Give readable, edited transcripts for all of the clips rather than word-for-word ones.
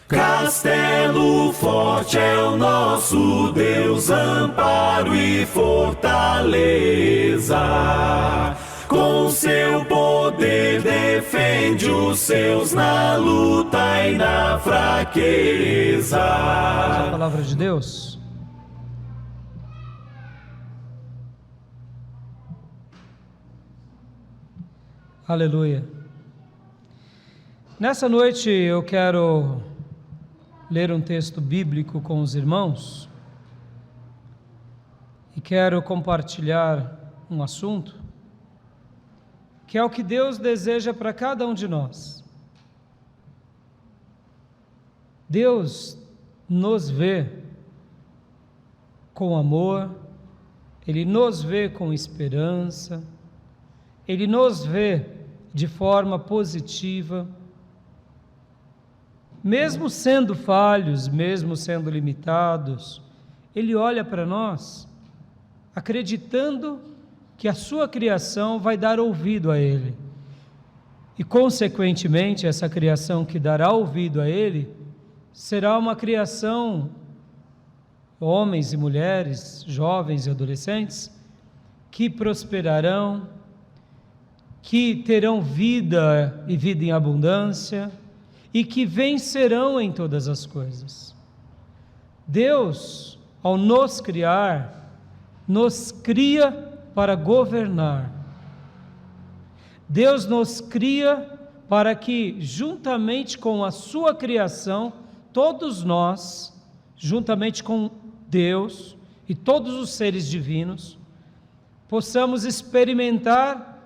Castelo forte é o nosso Deus, amparo e fortaleza. Com seu poder defende os seus na luta e na fraqueza. A palavra de Deus. Aleluia. Nessa noite eu quero ler um texto bíblico com os irmãos e quero compartilhar um assunto que é o que Deus deseja para cada um de nós. Deus nos vê com amor, Ele nos vê com esperança, Ele nos vê de forma positiva, mesmo sendo falhos, mesmo sendo limitados. Ele olha para nós acreditando que a sua criação vai dar ouvido a Ele. E, consequentemente, essa criação que dará ouvido a Ele será uma criação, homens e mulheres, jovens e adolescentes, que prosperarão, que terão vida e vida em abundância, e que vencerão em todas as coisas. Deus, ao nos criar, nos cria para governar. Deus nos cria para que, juntamente com a sua criação, todos nós, juntamente com Deus e todos os seres divinos, possamos experimentar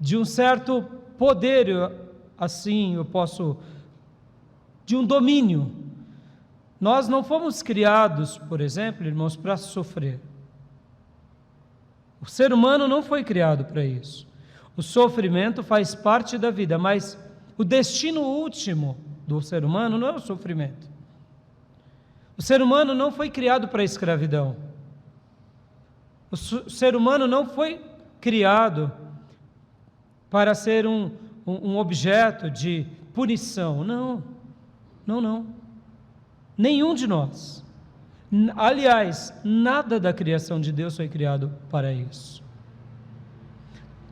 de um certo poder, assim eu posso, de um domínio. Nós não fomos criados, por exemplo, irmãos, para sofrer. O ser humano não foi criado para isso. O sofrimento faz parte da vida, mas o destino último do ser humano não é o sofrimento. O ser humano não foi criado para a escravidão. O ser humano não foi criado para ser um objeto de punição. Não. Nenhum de nós. Aliás, nada da criação de Deus foi criado para isso.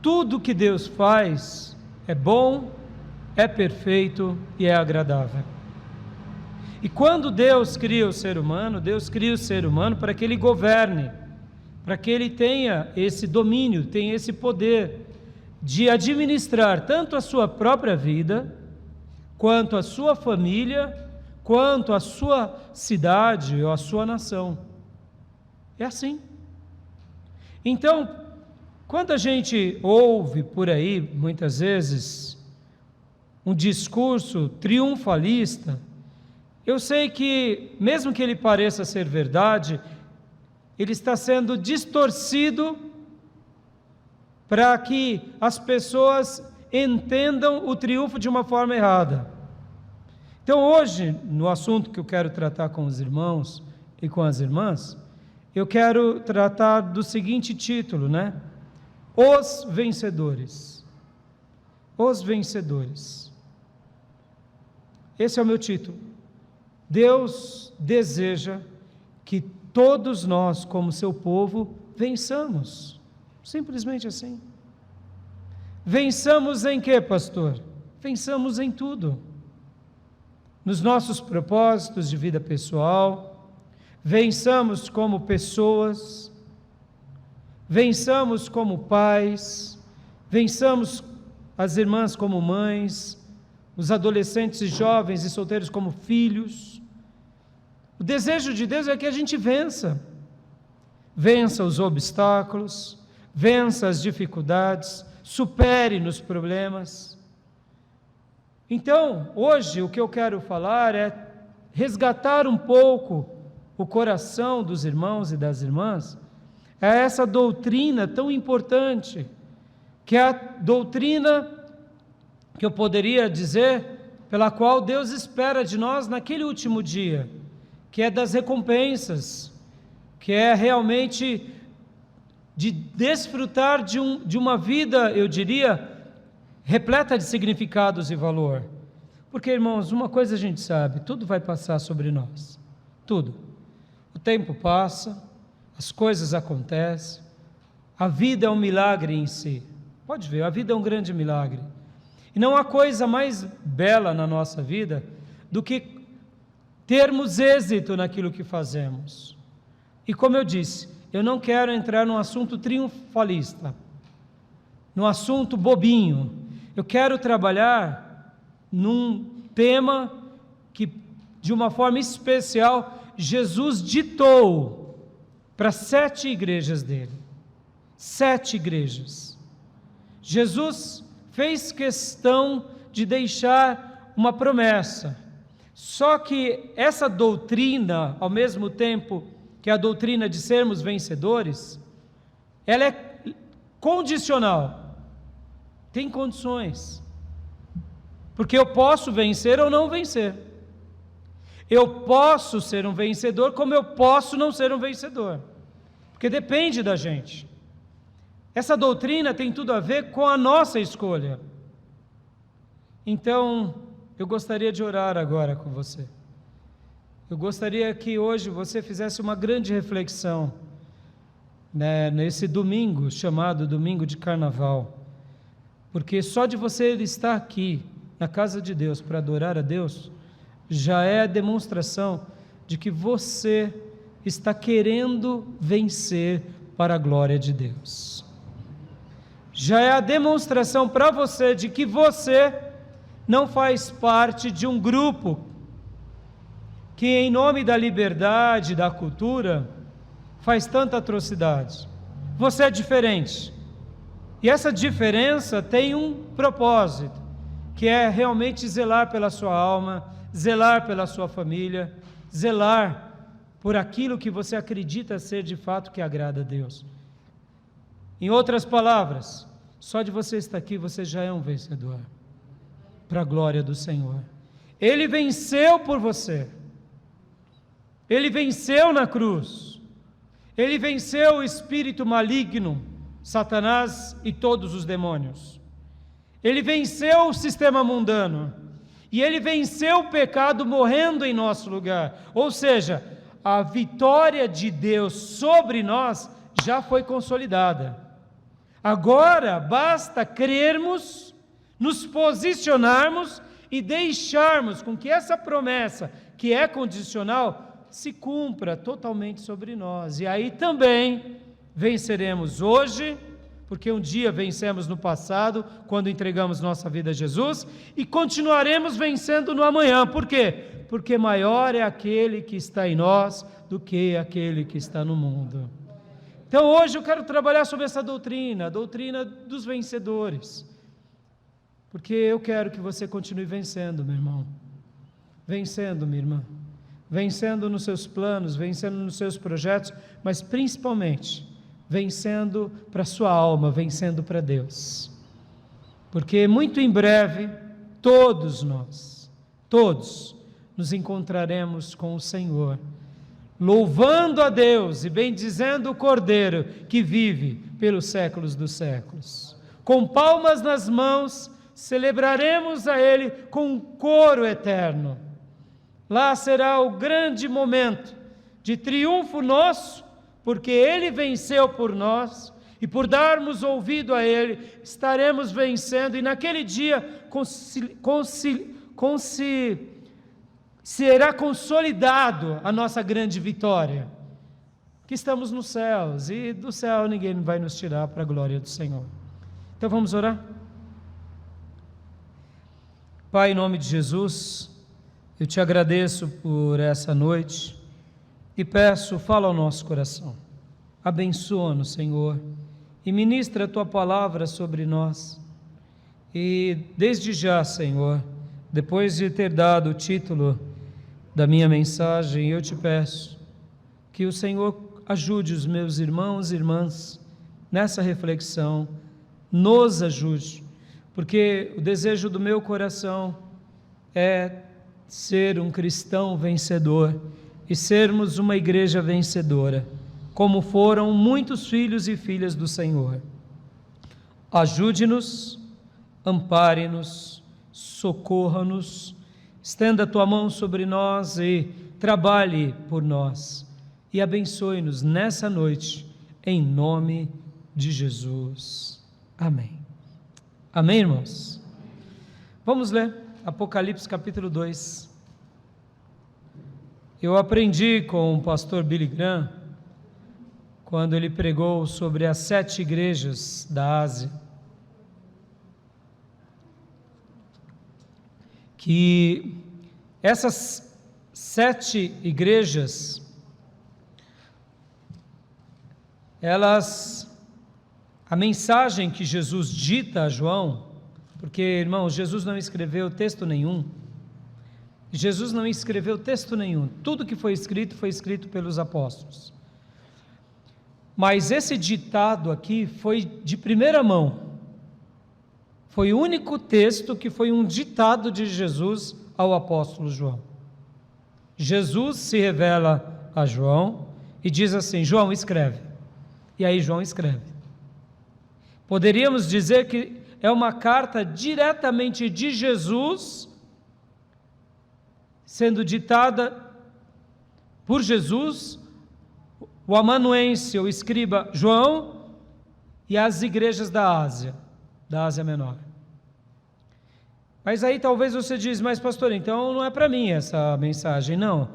Tudo que Deus faz é bom, é perfeito e é agradável. E quando Deus cria o ser humano, Deus cria o ser humano para que ele governe, para que ele tenha esse domínio, tenha esse poder de administrar tanto a sua própria vida, quanto a sua família, quanto a sua cidade ou a sua nação. É assim. Então, quando a gente ouve por aí, muitas vezes, um discurso triunfalista, eu sei que, mesmo que ele pareça ser verdade, ele está sendo distorcido para que as pessoas entendam o triunfo de uma forma errada. Então hoje, no assunto que eu quero tratar com os irmãos e com as irmãs, eu quero tratar do seguinte título, né? Os vencedores. Os vencedores. Esse é o meu título. Deus deseja que todos nós, como seu povo, vençamos. Simplesmente assim. Vençamos em quê, pastor? Vençamos em tudo. Nos nossos propósitos de vida pessoal, vençamos como pessoas, vençamos como pais, vençamos as irmãs como mães, os adolescentes e jovens e solteiros como filhos. O desejo de Deus é que a gente vença os obstáculos, vença as dificuldades, supere nos problemas. Então, hoje o que eu quero falar é resgatar um pouco o coração dos irmãos e das irmãs a essa doutrina tão importante, que é a doutrina que eu poderia dizer, pela qual Deus espera de nós naquele último dia, que é das recompensas, que é realmente de desfrutar de uma vida, eu diria, repleta de significados e valor. Porque, irmãos, uma coisa a gente sabe, tudo vai passar sobre nós, tudo. O tempo passa, as coisas acontecem, a vida é um milagre em si. Pode ver, a vida é um grande milagre. E não há coisa mais bela na nossa vida do que termos êxito naquilo que fazemos. E como eu disse, eu não quero entrar num assunto triunfalista, num assunto bobinho. Eu quero trabalhar num tema que, de uma forma especial, Jesus ditou para 7 igrejas dele. 7 igrejas. Jesus fez questão de deixar uma promessa. Só que essa doutrina, ao mesmo tempo que a doutrina de sermos vencedores, ela é condicional. Tem condições. Porque eu posso vencer ou não vencer. Eu posso ser um vencedor, como eu posso não ser um vencedor. Porque depende da gente. Essa doutrina tem tudo a ver com a nossa escolha. Então, eu gostaria de orar agora com você. Eu gostaria que hoje você fizesse uma grande reflexão, nesse domingo, chamado Domingo de Carnaval. Porque só de você estar aqui, na casa de Deus, para adorar a Deus, já é a demonstração de que você está querendo vencer para a glória de Deus. Já é a demonstração para você de que você não faz parte de um grupo que, em nome da liberdade, da cultura, faz tanta atrocidade. Você é diferente. E essa diferença tem um propósito, que é realmente zelar pela sua alma, zelar pela sua família, zelar por aquilo que você acredita ser de fato que agrada a Deus. Em outras palavras, só de você estar aqui, você já é um vencedor, para a glória do Senhor. Ele venceu por você. Ele venceu na cruz. Ele venceu o espírito maligno, Satanás e todos os demônios. Ele venceu o sistema mundano. E ele venceu o pecado morrendo em nosso lugar. Ou seja, a vitória de Deus sobre nós já foi consolidada. Agora basta crermos, nos posicionarmos e deixarmos com que essa promessa, que é condicional, se cumpra totalmente sobre nós. E aí também venceremos hoje, porque um dia vencemos no passado, quando entregamos nossa vida a Jesus, e continuaremos vencendo no amanhã. Por quê? Porque maior é aquele que está em nós do que aquele que está no mundo. Então hoje eu quero trabalhar sobre essa doutrina, a doutrina dos vencedores, porque eu quero que você continue vencendo, meu irmão, vencendo, minha irmã, vencendo nos seus planos, vencendo nos seus projetos, mas principalmente vencendo para a sua alma, vencendo para Deus, porque muito em breve todos nós, todos nos encontraremos com o Senhor, louvando a Deus e bendizendo o Cordeiro que vive pelos séculos dos séculos. Com palmas nas mãos, celebraremos a Ele com um coro eterno. Lá será o grande momento de triunfo nosso, porque Ele venceu por nós, e por darmos ouvido a Ele, estaremos vencendo, e naquele dia será consolidado a nossa grande vitória, que estamos nos céus, e do céu ninguém vai nos tirar para a glória do Senhor. Então vamos orar? Pai, em nome de Jesus, eu te agradeço por essa noite, e peço, fala ao nosso coração, abençoa-nos, Senhor, e ministra a Tua palavra sobre nós, e desde já, Senhor, depois de ter dado o título da minha mensagem, eu te peço que o Senhor ajude os meus irmãos e irmãs nessa reflexão, nos ajude, porque o desejo do meu coração é ser um cristão vencedor e sermos uma igreja vencedora, como foram muitos filhos e filhas do Senhor. Ajude-nos, ampare-nos, socorra-nos estenda a tua mão sobre nós e trabalhe por nós. E abençoe-nos nessa noite, em nome de Jesus. Amém. Amém, irmãos? Vamos ler Apocalipse capítulo 2. Eu aprendi com o pastor Billy Graham, quando ele pregou sobre as 7 igrejas da Ásia, que essas 7 igrejas, a mensagem que Jesus dita a João, porque, irmãos, Jesus não escreveu texto nenhum, tudo que foi escrito pelos apóstolos, mas esse ditado aqui foi de primeira mão, foi o único texto que foi um ditado de Jesus ao apóstolo João. Jesus se revela a João e diz assim: João, escreve. E aí João escreve. Poderíamos dizer que é uma carta diretamente de Jesus, sendo ditada por Jesus, o amanuense, o escriba João, e as igrejas da Ásia Menor. Mas aí talvez você diz, mas pastor, então não é para mim essa mensagem. Não,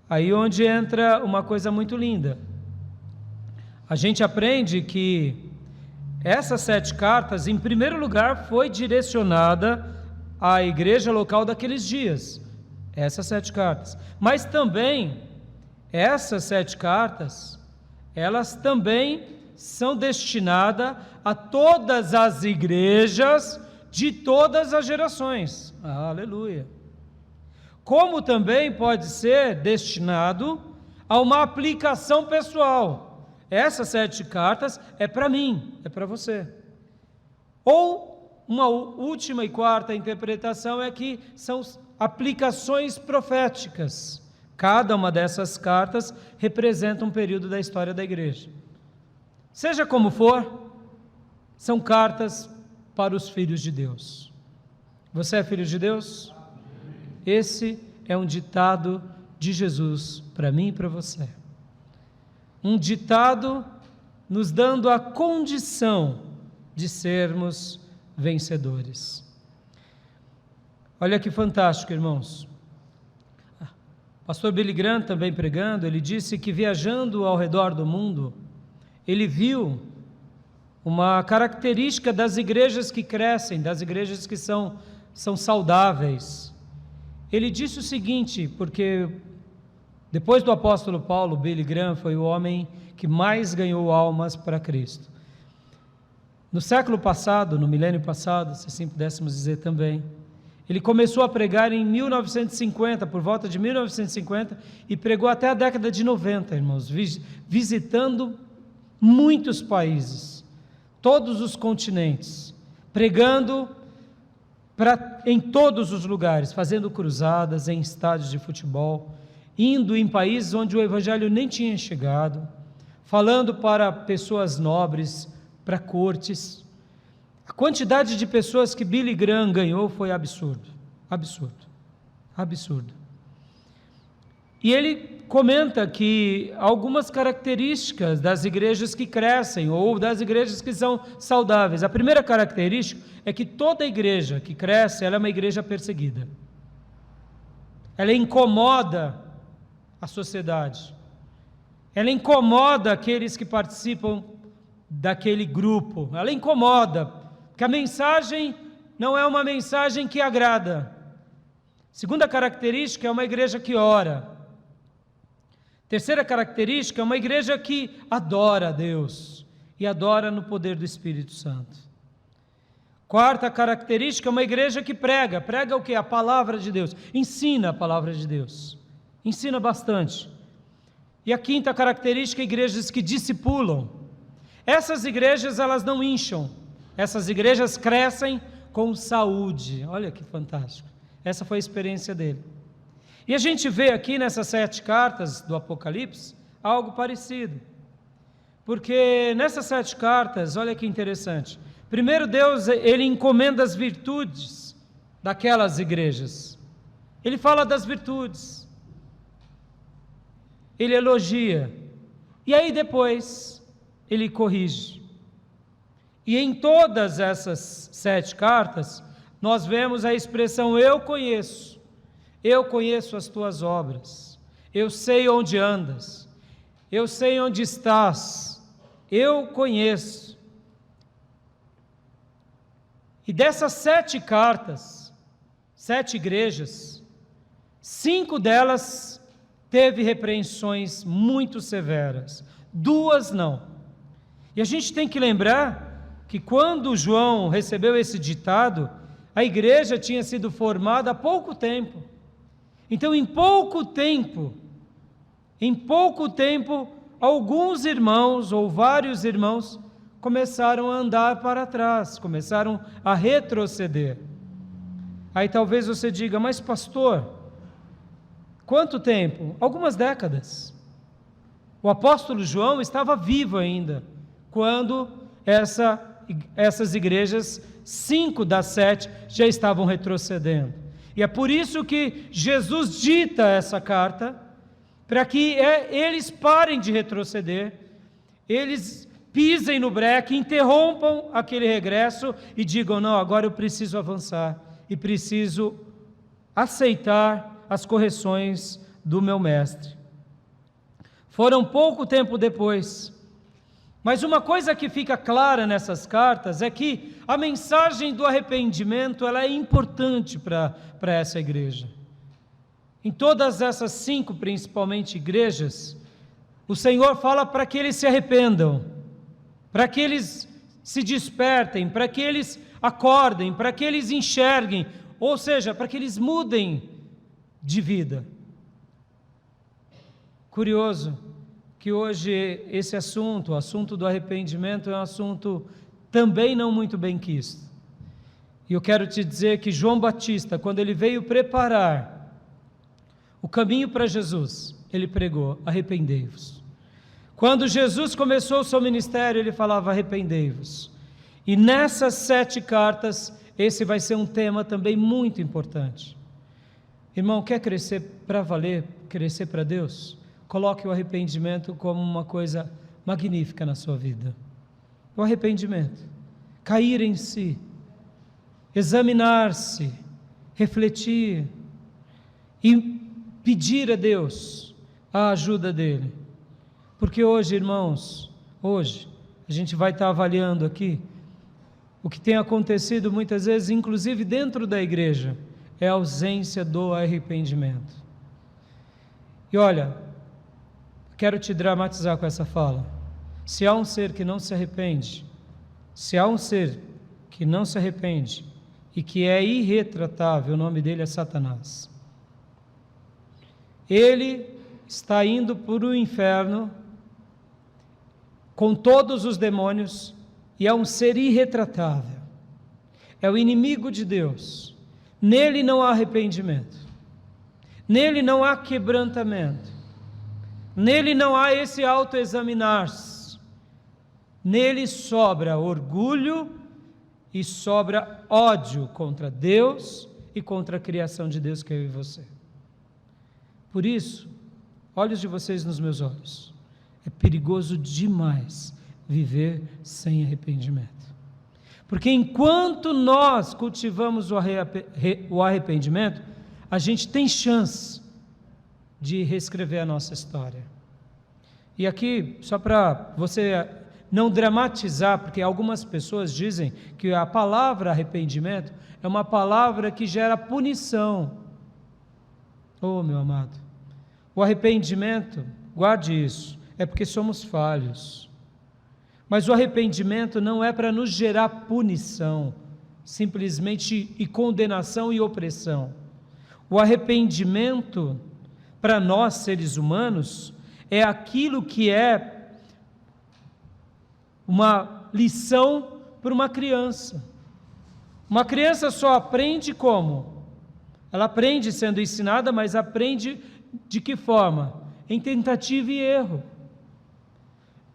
aí onde entra uma coisa muito linda. A gente aprende que essas 7 cartas, em primeiro lugar, foi direcionada à igreja local daqueles dias, essas 7 cartas, mas também essas 7 cartas, elas também são destinadas a todas as igrejas de todas as gerações. Aleluia! Como também pode ser destinado a uma aplicação pessoal. Essas 7 cartas é para mim, é para você. Ou uma última e quarta interpretação é que são aplicações proféticas. Cada uma dessas cartas representa um período da história da igreja. Seja como for, são cartas para os filhos de Deus. Você é filho de Deus? Esse é um ditado de Jesus para mim e para você. Um ditado nos dando a condição de sermos vencedores. Olha que fantástico, irmãos. Pastor Billy Graham, também pregando, ele disse que viajando ao redor do mundo, ele viu uma característica das igrejas que crescem, das igrejas que são saudáveis. Ele disse o seguinte, porque depois do apóstolo Paulo, Billy Graham foi o homem que mais ganhou almas para Cristo. No século passado, no milênio passado, se assim pudéssemos dizer também, ele começou a pregar em 1950, por volta de 1950, e pregou até a década de 90, irmãos, visitando muitos países, todos os continentes, pregando em todos os lugares, fazendo cruzadas em estádios de futebol, indo em países onde o evangelho nem tinha chegado, falando para pessoas nobres, para cortes. A quantidade de pessoas que Billy Graham ganhou foi absurdo. E ele comenta que algumas características das igrejas que crescem ou das igrejas que são saudáveis. A primeira característica é que toda igreja que cresce, ela é uma igreja perseguida. Ela incomoda a sociedade. Ela incomoda aqueles que participam daquele grupo. Ela incomoda, porque a mensagem não é uma mensagem que agrada. Segunda característica é uma igreja que ora. Terceira característica é uma igreja que adora a Deus e adora no poder do Espírito Santo. Quarta característica é uma igreja que prega. Prega o quê? A palavra de Deus. Ensina a palavra de Deus. Ensina bastante. E a quinta característica é igrejas que discipulam. Essas igrejas, elas não incham. Essas igrejas crescem com saúde. Olha que fantástico. Essa foi a experiência dele. E a gente vê aqui nessas 7 cartas do Apocalipse algo parecido. Porque nessas 7 cartas, olha que interessante. Primeiro Deus, ele encomenda as virtudes daquelas igrejas. ele fala das virtudes, ele elogia, e aí depois ele corrige. E em todas essas 7 cartas, nós vemos a expressão eu conheço as tuas obras, eu sei onde andas, eu sei onde estás, eu conheço. E dessas 7 cartas, 7 igrejas, 5 delas teve repreensões muito severas, 2 não. E a gente tem que lembrar que quando João recebeu esse ditado, a igreja tinha sido formada há pouco tempo. Então, em pouco tempo, alguns irmãos ou vários irmãos começaram a andar para trás, começaram a retroceder. Aí talvez você diga, mas pastor, quanto tempo? Algumas décadas. O apóstolo João estava vivo ainda, quando essas igrejas, 5 das 7, já estavam retrocedendo. E é por isso que Jesus dita essa carta, para que eles parem de retroceder, eles pisem no breque, interrompam aquele regresso e digam, não, agora eu preciso avançar e preciso aceitar as correções do meu mestre. Foram pouco tempo depois, mas uma coisa que fica clara nessas cartas é que a mensagem do arrependimento ela é importante para essa igreja. Em todas essas 5, principalmente igrejas, o Senhor fala para que eles se arrependam, para que eles se despertem, para que eles acordem, para que eles enxerguem, ou seja, para que eles mudem de vida. Curioso que hoje esse assunto, o assunto do arrependimento, é um assunto também não muito bem quisto. E eu quero te dizer que João Batista, quando ele veio preparar o caminho para Jesus, ele pregou, arrependei-vos. Quando Jesus começou o seu ministério, ele falava, arrependei-vos. E nessas 7 cartas, esse vai ser um tema também muito importante. Irmão, quer crescer para valer, crescer para Deus? Coloque o arrependimento como uma coisa magnífica na sua vida. O arrependimento, cair em si, examinar-se, refletir e pedir a Deus a ajuda dEle. Porque hoje, irmãos, hoje, a gente vai estar avaliando aqui o que tem acontecido muitas vezes, inclusive dentro da igreja, é a ausência do arrependimento. E olha, quero te dramatizar com essa fala. Se há um ser que não se arrepende, e que é irretratável, o nome dele é Satanás. Ele está indo para o inferno com todos os demônios e é um ser irretratável. É o inimigo de Deus. Nele não há arrependimento. Nele não há quebrantamento. Nele não há esse autoexaminar-se. Nele sobra orgulho e sobra ódio contra Deus e contra a criação de Deus que é eu e você. Por isso, olhos de vocês nos meus olhos, é perigoso demais viver sem arrependimento. Porque enquanto nós cultivamos o arrependimento, a gente tem chance de reescrever a nossa história. E aqui, só para você não dramatizar, porque algumas pessoas dizem que a palavra arrependimento é uma palavra que gera punição. Oh, meu amado, o arrependimento, guarde isso, é porque somos falhos. Mas o arrependimento não é para nos gerar punição, simplesmente e condenação e opressão. O arrependimento, para nós seres humanos, é aquilo que é uma lição para uma criança. Uma criança só aprende como? Ela aprende sendo ensinada, mas aprende de que forma? Em tentativa e erro.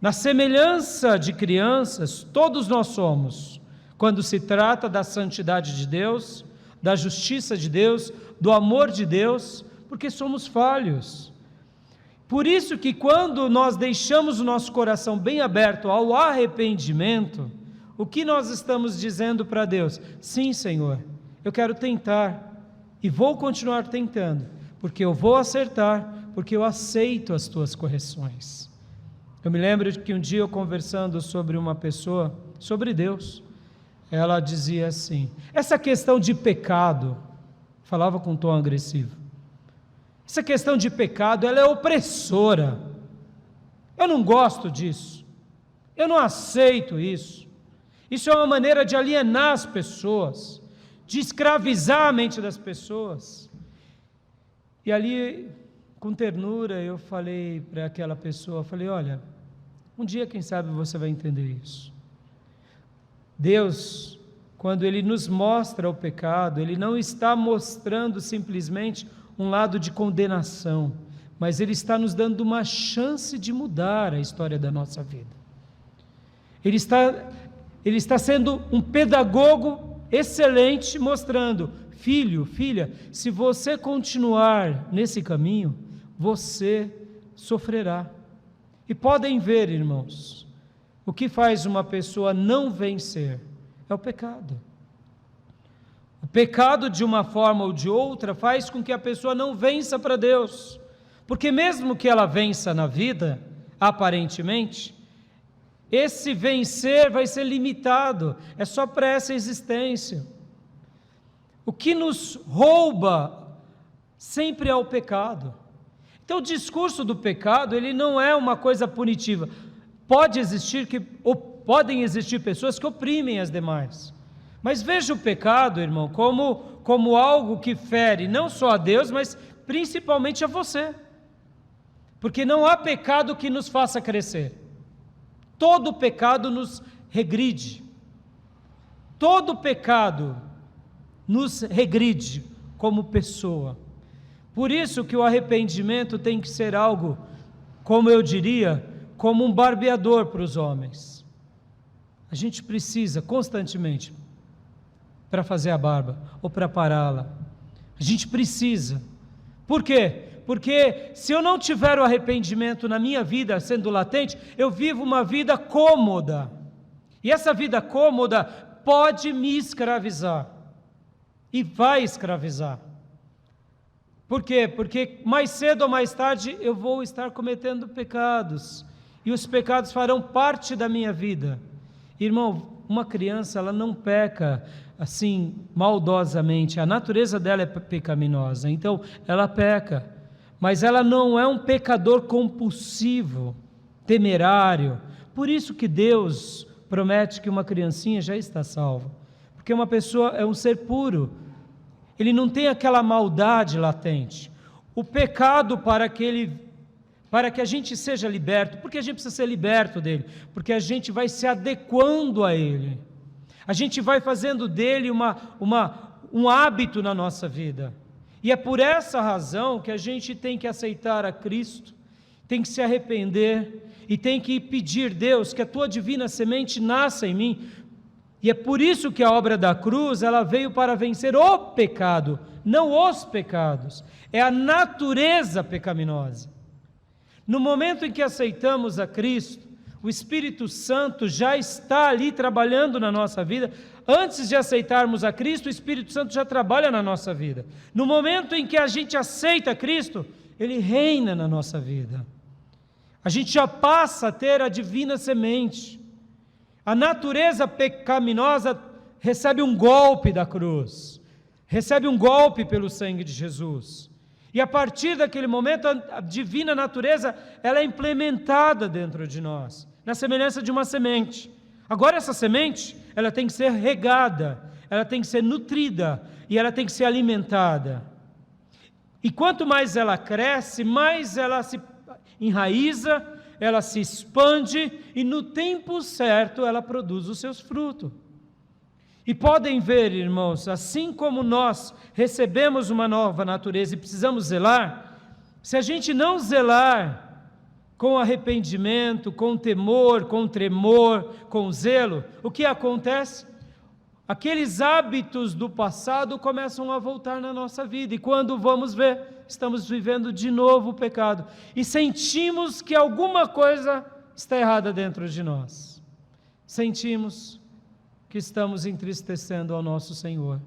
Na semelhança de crianças, todos nós somos. Quando se trata da santidade de Deus, da justiça de Deus, do amor de Deus, porque somos falhos. Por isso que quando nós deixamos o nosso coração bem aberto ao arrependimento, o que nós estamos dizendo para Deus? Sim, Senhor, eu quero tentar e vou continuar tentando, porque eu vou acertar, porque eu aceito as tuas correções. Eu me lembro de que um dia eu conversando sobre uma pessoa, sobre Deus, ela dizia assim, essa questão de pecado, falava com um tom agressivo, essa questão de pecado, ela é opressora, eu não gosto disso, eu não aceito isso. Isso é uma maneira de alienar as pessoas, de escravizar a mente das pessoas. E ali, com ternura, eu falei para aquela pessoa, falei, olha, um dia quem sabe você vai entender isso. Deus, quando Ele nos mostra o pecado, Ele não está mostrando simplesmente um lado de condenação, mas Ele está nos dando uma chance de mudar a história da nossa vida. Ele está sendo um pedagogo excelente, mostrando, filho, filha, se você continuar nesse caminho, você sofrerá. E podem ver, irmãos, o que faz uma pessoa não vencer é o pecado. O pecado, de uma forma ou de outra, faz com que a pessoa não vença para Deus, porque mesmo que ela vença na vida, aparentemente, esse vencer vai ser limitado, é só para essa existência. O que nos rouba sempre é o pecado. Então o discurso do pecado, ele não é uma coisa punitiva. Podem existir pessoas que oprimem as demais. Mas veja o pecado, irmão, como algo que fere não só a Deus, mas principalmente a você. Porque não há pecado que nos faça crescer. Todo pecado nos regride. Todo pecado nos regride como pessoa. Por isso que o arrependimento tem que ser algo, como eu diria, como um barbeador para os homens. A gente precisa constantemente para fazer a barba ou para pará-la. A gente precisa. Por quê? Porque se eu não tiver o arrependimento na minha vida sendo latente, eu vivo uma vida cômoda. E essa vida cômoda pode me escravizar. E vai escravizar. Por quê? Porque mais cedo ou mais tarde eu vou estar cometendo pecados. E os pecados farão parte da minha vida. Irmão, uma criança, ela não peca assim maldosamente. A natureza dela é pecaminosa. Então, ela peca. Mas ela não é um pecador compulsivo, temerário. Por isso que Deus promete que uma criancinha já está salva. Porque uma pessoa é um ser puro. Ele não tem aquela maldade latente. O pecado para que a gente seja liberto, porque a gente precisa ser liberto dele? Porque a gente vai se adequando a ele. A gente vai fazendo dele um hábito na nossa vida. E é por essa razão que a gente tem que aceitar a Cristo, tem que se arrepender e tem que pedir, Deus, que a tua divina semente nasça em mim. E é por isso que a obra da cruz, ela veio para vencer o pecado, não os pecados. É a natureza pecaminosa. No momento em que aceitamos a Cristo, o Espírito Santo já está ali trabalhando na nossa vida. Antes de aceitarmos a Cristo, o Espírito Santo já trabalha na nossa vida. No momento em que a gente aceita Cristo, Ele reina na nossa vida. A gente já passa a ter a divina semente. A natureza pecaminosa recebe um golpe da cruz, recebe um golpe pelo sangue de Jesus. E a partir daquele momento, a divina natureza, ela é implementada dentro de nós, na semelhança de uma semente. Agora essa semente, ela tem que ser regada, ela tem que ser nutrida e ela tem que ser alimentada. E quanto mais ela cresce, mais ela se enraiza, ela se expande e no tempo certo ela produz os seus frutos. E podem ver, irmãos, assim como nós recebemos uma nova natureza e precisamos zelar, se a gente não zelar com arrependimento, com temor, com tremor, com zelo, o que acontece? aqueles hábitos do passado começam a voltar na nossa vida, e quando vamos ver, estamos vivendo de novo o pecado, e sentimos que alguma coisa está errada dentro de nós, sentimos que estamos entristecendo ao nosso Senhor.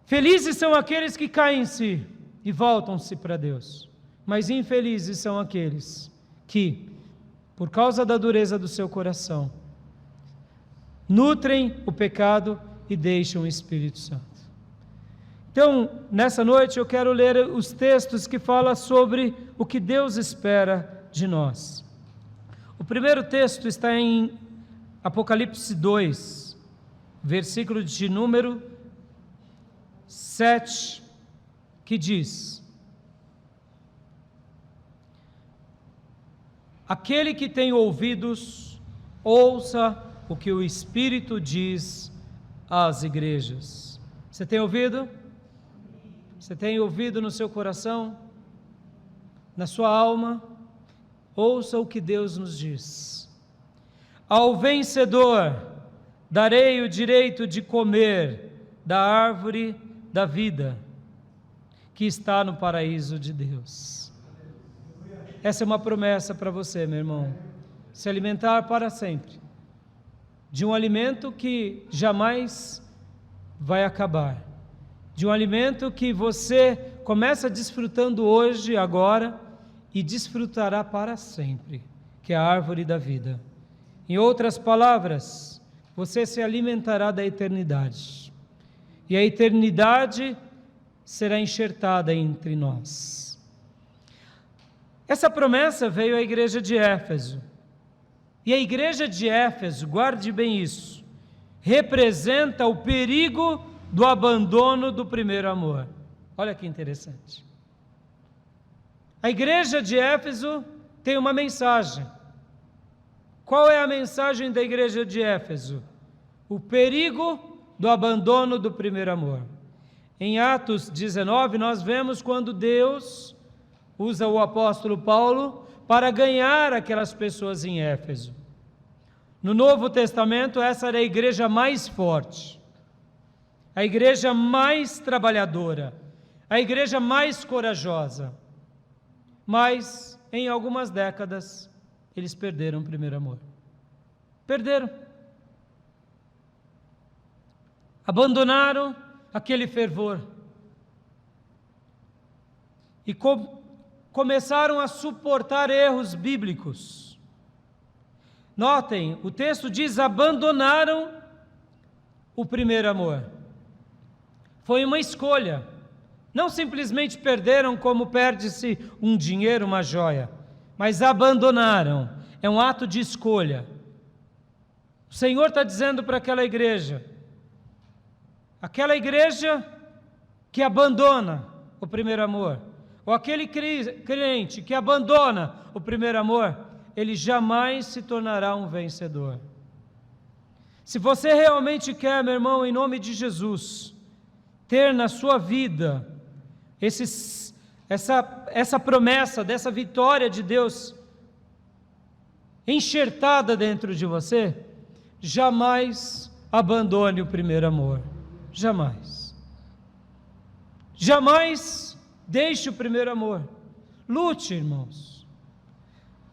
Felizes são aqueles que caem em si e voltam-se para Deus, mas infelizes são aqueles que, por causa da dureza do seu coração, nutrem o pecado e deixam o Espírito Santo. Então, nessa noite eu quero ler os textos que falam sobre o que Deus espera de nós. O primeiro texto está em Apocalipse 2, versículo de número 7, que diz: aquele que tem ouvidos, ouça o que o Espírito diz às igrejas. Você tem ouvido? Você tem ouvido no seu coração? Na sua alma? Ouça o que Deus nos diz. Ao vencedor darei o direito de comer da árvore da vida que está no paraíso de Deus. Essa é uma promessa para você, meu irmão. Se alimentar para sempre de um alimento que jamais vai acabar, de um alimento que você começa desfrutando hoje, agora, e desfrutará para sempre, que é a árvore da vida. Em outras palavras, você se alimentará da eternidade, e a eternidade será enxertada entre nós. Essa promessa veio à igreja de Éfeso, e a igreja de Éfeso, guarde bem isso, representa o perigo do abandono do primeiro amor. Olha que interessante. A igreja de Éfeso tem uma mensagem. Qual é a mensagem da igreja de Éfeso? O perigo do abandono do primeiro amor. Em Atos 19, nós vemos quando Deus usa o apóstolo Paulo para ganhar aquelas pessoas em Éfeso. No Novo Testamento, essa era a igreja mais forte, a igreja mais trabalhadora, a igreja mais corajosa. Mas, em algumas décadas, eles perderam o primeiro amor. Perderam. Abandonaram aquele fervor. E começaram a suportar erros bíblicos. Notem, o texto diz: abandonaram o primeiro amor. Foi uma escolha. Não simplesmente perderam como perde-se um dinheiro, uma joia, mas abandonaram. É um ato de escolha. O Senhor está dizendo para aquela igreja que abandona o primeiro amor, ou aquele crente que abandona o primeiro amor, ele jamais se tornará um vencedor. Se você realmente quer, meu irmão, em nome de Jesus, ter na sua vida essa promessa dessa vitória de Deus enxertada dentro de você, jamais abandone o primeiro amor. Jamais. Jamais deixe o primeiro amor. Lute, irmãos.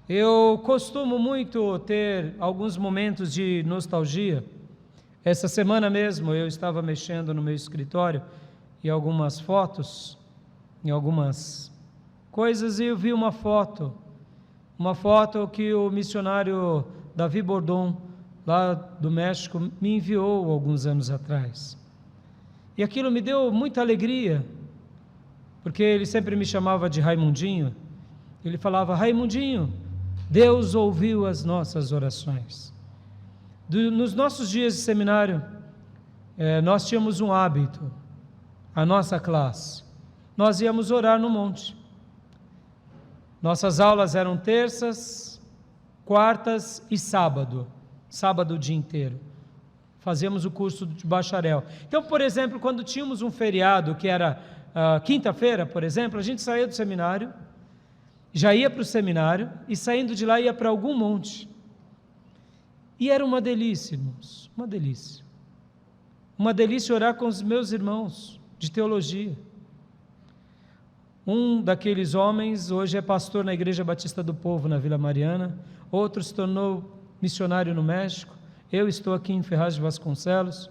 Eu costumo muito ter alguns momentos de nostalgia. Essa semana mesmo eu estava mexendo no meu escritório em algumas fotos, em algumas coisas, e eu vi uma foto que o missionário Davi Bordon, lá do México, me enviou alguns anos atrás. E aquilo me deu muita alegria, porque ele sempre me chamava de Raimundinho. Ele falava: Raimundinho, Deus ouviu as nossas orações. Nos nossos dias de seminário, nós tínhamos um hábito, a nossa classe, nós íamos orar no monte. Nossas aulas eram terças, quartas e sábado o dia inteiro. Fazíamos o curso de bacharel. Então, por exemplo, quando tínhamos um feriado, que era quinta-feira, por exemplo, a gente saía do seminário, já ia para o seminário, e saindo de lá ia para algum monte. E era uma delícia, irmãos, uma delícia. uma delícia orar com os meus irmãos de teologia. Um daqueles homens hoje é pastor na Igreja Batista do Povo, na Vila Mariana. Outro se tornou missionário no México. Eu estou aqui em Ferraz de Vasconcelos.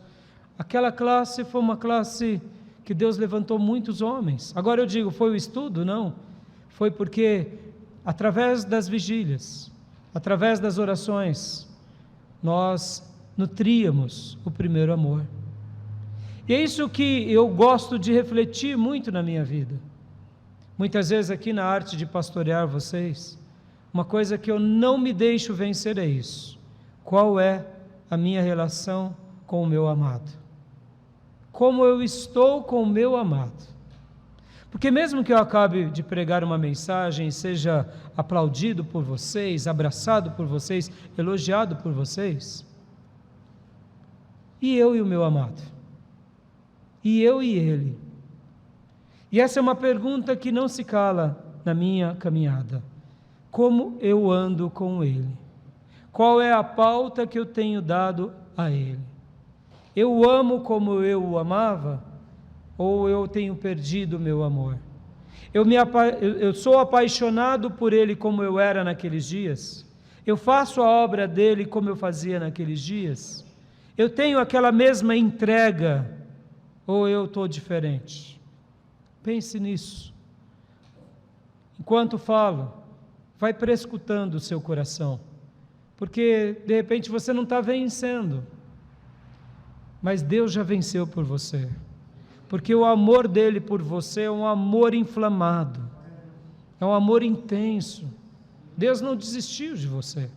Aquela classe foi uma classe que Deus levantou muitos homens. Agora eu digo, foi o estudo? Não. Foi porque, através das vigílias, através das orações, nós nutríamos o primeiro amor. E é isso que eu gosto de refletir muito na minha vida. Muitas vezes aqui na arte de pastorear vocês, uma coisa que eu não me deixo vencer é isso. Qual é a minha relação com o meu amado? Como eu estou com o meu amado? Porque mesmo que eu acabe de pregar uma mensagem e seja aplaudido por vocês, abraçado por vocês, elogiado por vocês, e eu e o meu amado? E eu e ele? E essa é uma pergunta que não se cala na minha caminhada. Como eu ando com ele? Qual é a pauta que eu tenho dado a ele? Eu o amo como eu o amava? Ou eu tenho perdido o meu amor? Eu sou apaixonado por ele como eu era naqueles dias? Eu faço a obra dele como eu fazia naqueles dias? Eu tenho aquela mesma entrega? Ou eu estou diferente? Pense nisso. Enquanto falo, vai prescutando o seu coração, porque de repente você não está vencendo, mas Deus já venceu por você, porque o amor dele por você é um amor inflamado, é um amor intenso. Deus não desistiu de você.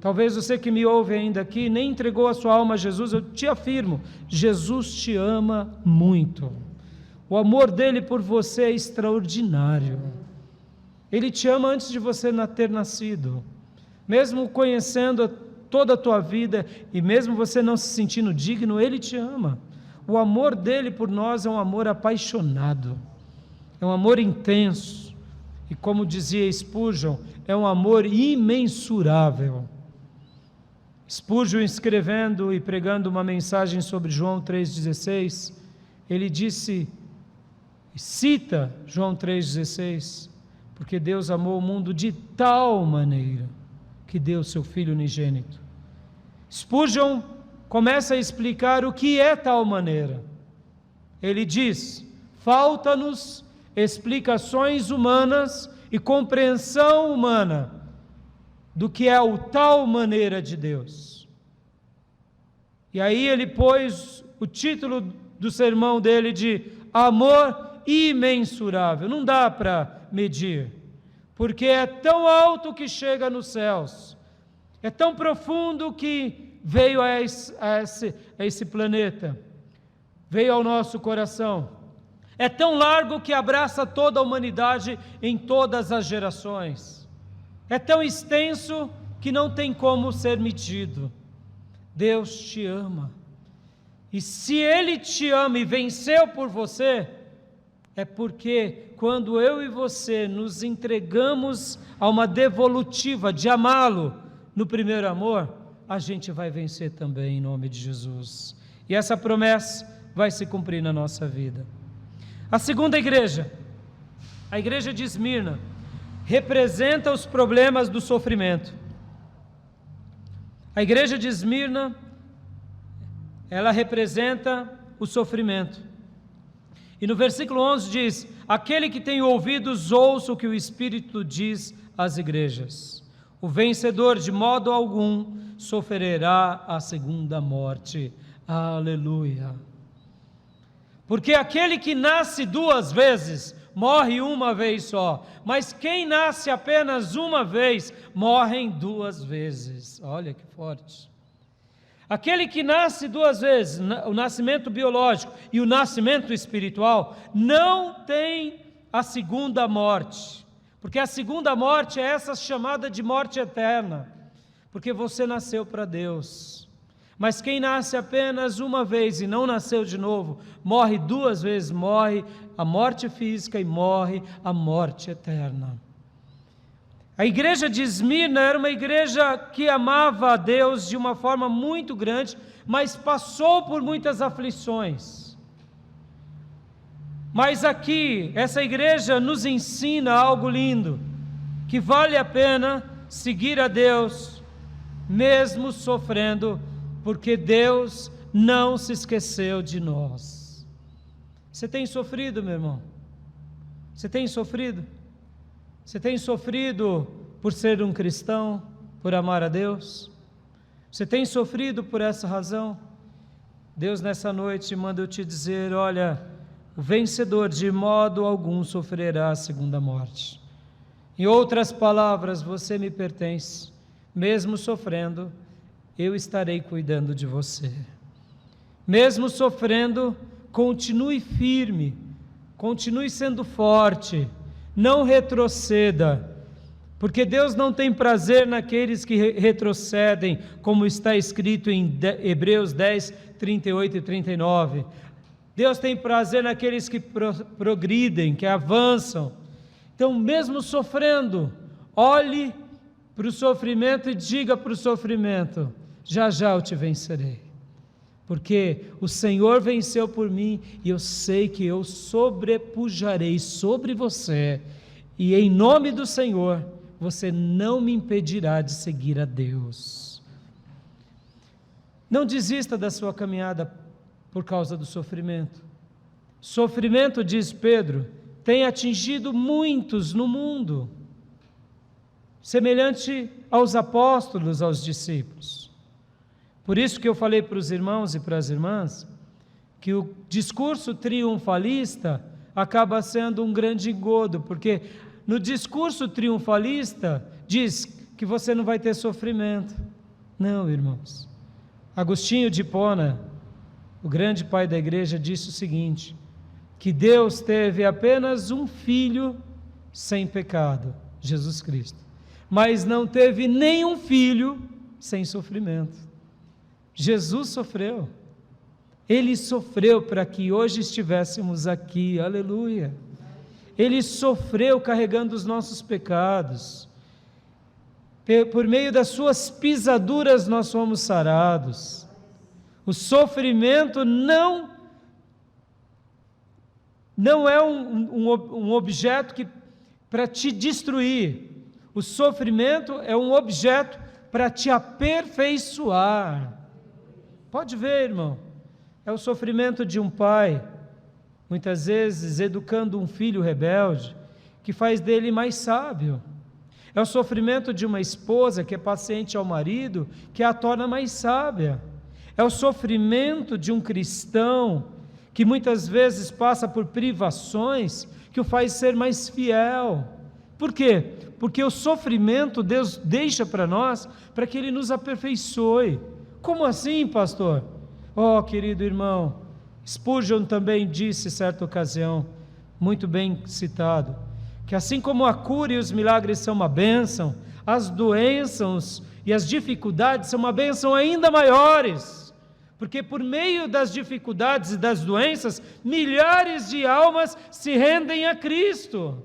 Talvez você que me ouve ainda aqui nem entregou a sua alma a Jesus. Eu te afirmo, Jesus te ama muito. O amor dele por você é extraordinário. Ele te ama antes de você ter nascido. Mesmo conhecendo toda a tua vida e mesmo você não se sentindo digno, ele te ama. O amor dele por nós é um amor apaixonado, é um amor intenso. E como dizia Spurgeon, é um amor imensurável. Spurgeon, escrevendo e pregando uma mensagem sobre João 3,16, ele disse, cita João 3,16, porque Deus amou o mundo de tal maneira que deu seu Filho unigênito. Spurgeon começa a explicar o que é tal maneira. Ele diz, falta-nos explicações humanas e compreensão humana do que é o tal maneira de Deus. E aí ele pôs o título do sermão dele de amor imensurável. Não dá para medir, porque é tão alto que chega nos céus, é tão profundo que veio a esse planeta, veio ao nosso coração, é tão largo que abraça toda a humanidade em todas as gerações, é tão extenso que não tem como ser medido. Deus te ama, e se Ele te ama e venceu por você, é porque quando eu e você nos entregamos a uma devolutiva de amá-lo no primeiro amor, a gente vai vencer também em nome de Jesus, e essa promessa vai se cumprir na nossa vida. A segunda igreja, a igreja de Esmirna, representa os problemas do sofrimento. A igreja de Esmirna, ela representa o sofrimento. E no versículo 11 diz, aquele que tem ouvidos, ouça o que o Espírito diz às igrejas. O vencedor de modo algum sofrerá a segunda morte. Aleluia. Porque aquele que nasce duas vezes, morre uma vez só, mas quem nasce apenas uma vez, morre duas vezes. Olha que forte. Aquele que nasce duas vezes, o nascimento biológico e o nascimento espiritual, não tem a segunda morte, porque a segunda morte é essa chamada de morte eterna, porque você nasceu para Deus. Mas quem nasce apenas uma vez e não nasceu de novo, morre duas vezes, morre a morte física e morre a morte eterna. A igreja de Esmirna era uma igreja que amava a Deus de uma forma muito grande, mas passou por muitas aflições. Mas aqui, essa igreja nos ensina algo lindo, que vale a pena seguir a Deus, mesmo sofrendo, porque Deus não se esqueceu de nós. Você tem sofrido, meu irmão? Você tem sofrido? Você tem sofrido por ser um cristão, por amar a Deus? Você tem sofrido por essa razão? Deus nessa noite manda eu te dizer, olha, o vencedor de modo algum sofrerá a segunda morte. Em outras palavras, você me pertence, mesmo sofrendo, eu estarei cuidando de você. Mesmo sofrendo, continue firme, continue sendo forte, não retroceda, porque Deus não tem prazer naqueles que retrocedem, como está escrito em Hebreus 10, 38 e 39. Deus tem prazer naqueles que progridem, que avançam. Então, mesmo sofrendo, olhe para o sofrimento e diga para o sofrimento, já já eu te vencerei. Porque o Senhor venceu por mim e eu sei que eu sobrepujarei sobre você. E em nome do Senhor, você não me impedirá de seguir a Deus. Não desista da sua caminhada por causa do sofrimento. Sofrimento, diz Pedro, tem atingido muitos no mundo, semelhante aos apóstolos, aos discípulos. Por isso que eu falei para os irmãos e para as irmãs, que o discurso triunfalista acaba sendo um grande engodo, porque no discurso triunfalista diz que você não vai ter sofrimento. Não, irmãos. Agostinho de Hipona, o grande pai da igreja, disse o seguinte, que Deus teve apenas um filho sem pecado, Jesus Cristo, mas não teve nenhum filho sem sofrimento. Jesus sofreu, Ele sofreu para que hoje estivéssemos aqui, aleluia. Ele sofreu carregando os nossos pecados, por meio das suas pisaduras nós fomos sarados. O sofrimento não é um objeto para te destruir, o sofrimento é um objeto para te aperfeiçoar. Pode ver, irmão, é o sofrimento de um pai, muitas vezes educando um filho rebelde, que faz dele mais sábio. É o sofrimento de uma esposa que é paciente ao marido, que a torna mais sábia. É o sofrimento de um cristão, que muitas vezes passa por privações, que o faz ser mais fiel. Por quê? Porque o sofrimento Deus deixa para nós, para que Ele nos aperfeiçoe. Como assim, pastor? Oh, querido irmão, Spurgeon também disse, certa ocasião, muito bem citado, que assim como a cura e os milagres são uma bênção, as doenças e as dificuldades são uma bênção ainda maiores, porque por meio das dificuldades e das doenças, milhares de almas se rendem a Cristo.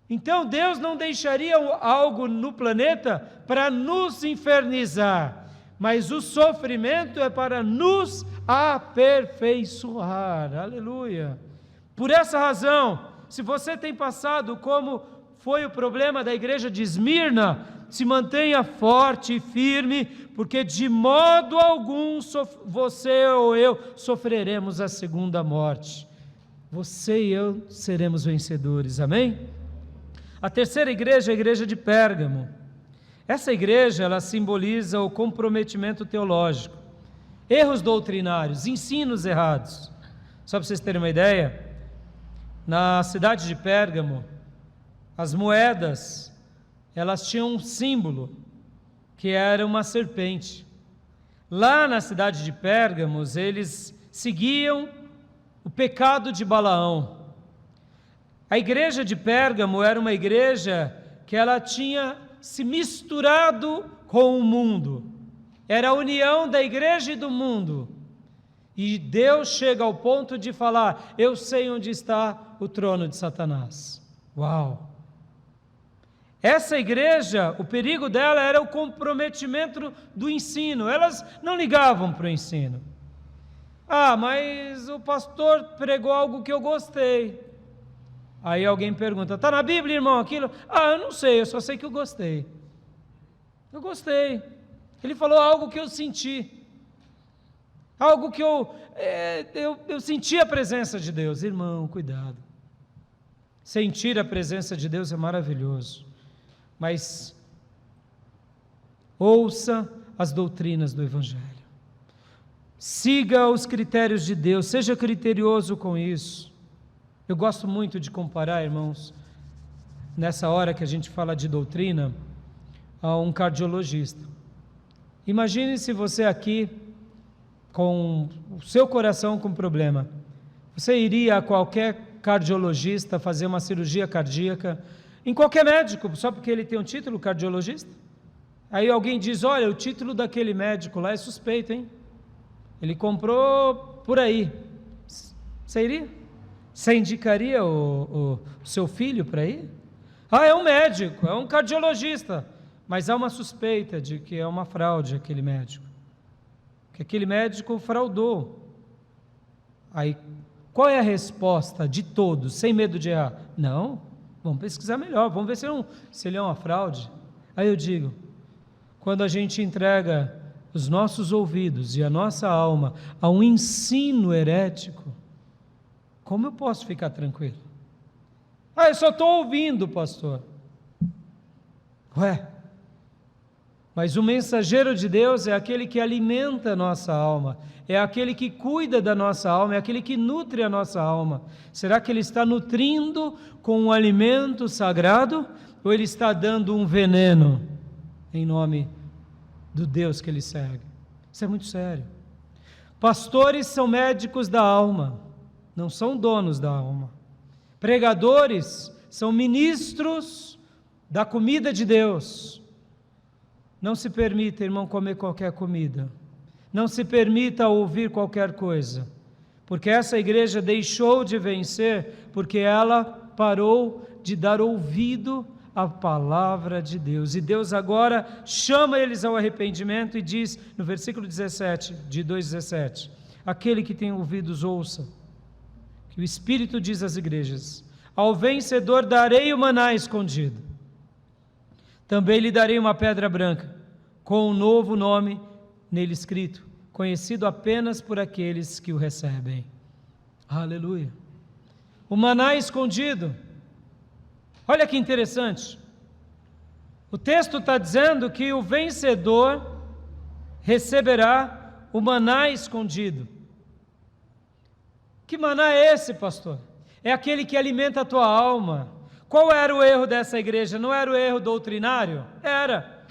Então Deus não deixaria algo no planeta para nos infernizar, mas o sofrimento é para nos aperfeiçoar, aleluia. Por essa razão, se você tem passado como foi o problema da igreja de Esmirna, se mantenha forte e firme, porque de modo algum você ou eu sofreremos a segunda morte. Você e eu seremos vencedores, amém? A terceira igreja é a igreja de Pérgamo. Essa igreja, ela simboliza o comprometimento teológico, erros doutrinários, ensinos errados. Só para vocês terem uma ideia, na cidade de Pérgamo, as moedas, elas tinham um símbolo, que era uma serpente. Lá na cidade de Pérgamo, eles seguiam o pecado de Balaão. A igreja de Pérgamo era uma igreja que ela tinha se misturado com o mundo. Era a união da igreja e do mundo. E Deus chega ao ponto de falar, eu sei onde está o trono de Satanás. Uau! Essa igreja, o perigo dela era o comprometimento do ensino. Elas não ligavam para o ensino. Mas o pastor pregou algo que eu gostei. Aí alguém pergunta, está na Bíblia, irmão, aquilo? Eu não sei, eu só sei que eu gostei. Eu gostei. Ele falou algo que eu senti. Algo que eu senti a presença de Deus. Irmão, cuidado. Sentir a presença de Deus é maravilhoso. Mas ouça as doutrinas do Evangelho. Siga os critérios de Deus. Seja criterioso com isso. Eu gosto muito de comparar, irmãos, nessa hora que a gente fala de doutrina, a um cardiologista. Imagine se você aqui, com o seu coração com problema, você iria a qualquer cardiologista fazer uma cirurgia cardíaca, em qualquer médico, só porque ele tem um título cardiologista? Aí alguém diz, olha, o título daquele médico lá é suspeito, hein? Ele comprou por aí. Você iria? Você indicaria o seu filho para ir? É um médico, é um cardiologista, mas há uma suspeita de que é uma fraude aquele médico, que aquele médico fraudou. Aí, qual é a resposta de todos, sem medo de errar? Não, vamos pesquisar melhor, vamos ver se ele é uma fraude. Aí eu digo, quando a gente entrega os nossos ouvidos e a nossa alma a um ensino herético, como eu posso ficar tranquilo? Eu só estou ouvindo, pastor. Mas o mensageiro de Deus é aquele que alimenta a nossa alma, é aquele que cuida da nossa alma, é aquele que nutre a nossa alma. Será que ele está nutrindo com um alimento sagrado ou ele está dando um veneno em nome do Deus que ele segue? Isso é muito sério. Pastores são médicos da alma, não são donos da alma. Pregadores são ministros da comida de Deus. Não se permita, irmão, comer qualquer comida. Não se permita ouvir qualquer coisa. Porque essa igreja deixou de vencer porque ela parou de dar ouvido à palavra de Deus. E Deus agora chama eles ao arrependimento e diz no versículo 17, de 2:17, aquele que tem ouvidos ouça. Que o Espírito diz às igrejas, ao vencedor darei o maná escondido. Também lhe darei uma pedra branca, com um novo nome nele escrito, conhecido apenas por aqueles que o recebem. Aleluia. O maná escondido. Olha que interessante. O texto está dizendo que o vencedor receberá o maná escondido. Que maná é esse, pastor? É aquele que alimenta a tua alma. Qual era o erro dessa igreja? Não era o erro doutrinário? Era.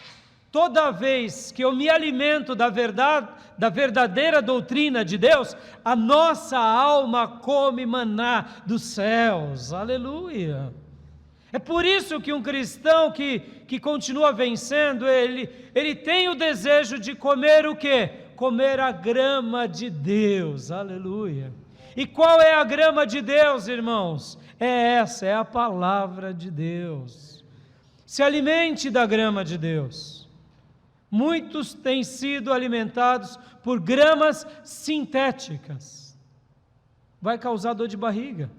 Toda vez que eu me alimento da verdade, da verdadeira doutrina de Deus, a nossa alma come maná dos céus. Aleluia. É por isso que um cristão que continua vencendo, ele tem o desejo de comer o quê? Comer a grama de Deus. Aleluia. E qual é a grama de Deus, irmãos? É a palavra de Deus. Se alimente da grama de Deus. Muitos têm sido alimentados por gramas sintéticas. Vai causar dor de barriga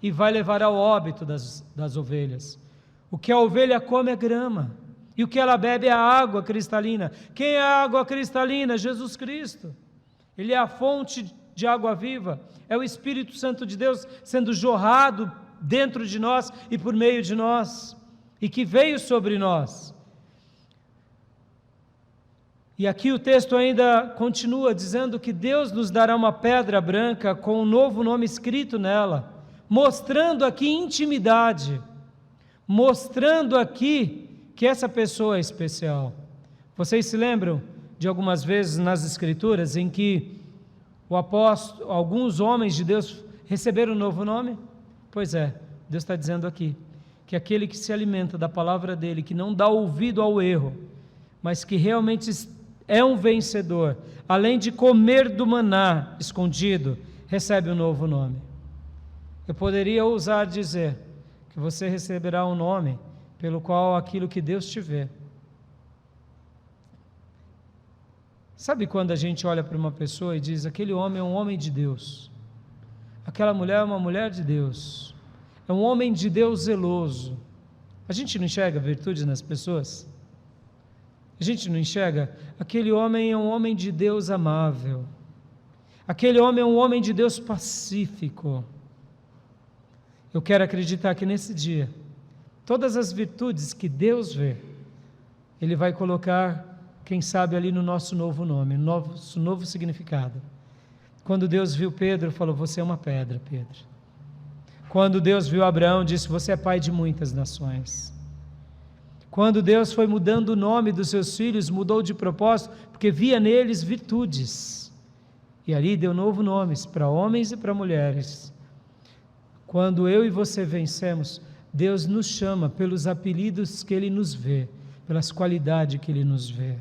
e vai levar ao óbito das ovelhas. O que a ovelha come é grama, e o que ela bebe é a água cristalina. Quem é a água cristalina? Jesus Cristo. Ele é a fonte de água viva, é o Espírito Santo de Deus sendo jorrado dentro de nós e por meio de nós, e que veio sobre nós. E aqui o texto ainda continua dizendo que Deus nos dará uma pedra branca com um novo nome escrito nela, mostrando aqui intimidade, mostrando aqui que essa pessoa é especial. Vocês se lembram de algumas vezes nas Escrituras em que alguns homens de Deus receberam um novo nome? Pois é, Deus está dizendo aqui, que aquele que se alimenta da palavra dele, que não dá ouvido ao erro, mas que realmente é um vencedor, além de comer do maná escondido, recebe um novo nome. Eu poderia ousar dizer que você receberá um nome pelo qual aquilo que Deus te vê. Sabe quando a gente olha para uma pessoa e diz, aquele homem é um homem de Deus, aquela mulher é uma mulher de Deus, é um homem de Deus zeloso. A gente não enxerga virtudes nas pessoas? A gente não enxerga? Aquele homem é um homem de Deus amável, aquele homem é um homem de Deus pacífico. Eu quero acreditar que nesse dia, todas as virtudes que Deus vê, Ele vai colocar, quem sabe, ali no nosso novo nome, novo significado. Quando Deus viu Pedro, falou, você é uma pedra, Pedro. Quando Deus viu Abraão, disse, você é pai de muitas nações. Quando Deus foi mudando o nome dos seus filhos, mudou de propósito, porque via neles virtudes. E ali deu novos nomes para homens e para mulheres. Quando eu e você vencemos, Deus nos chama pelos apelidos que Ele nos vê, pelas qualidades que Ele nos vê.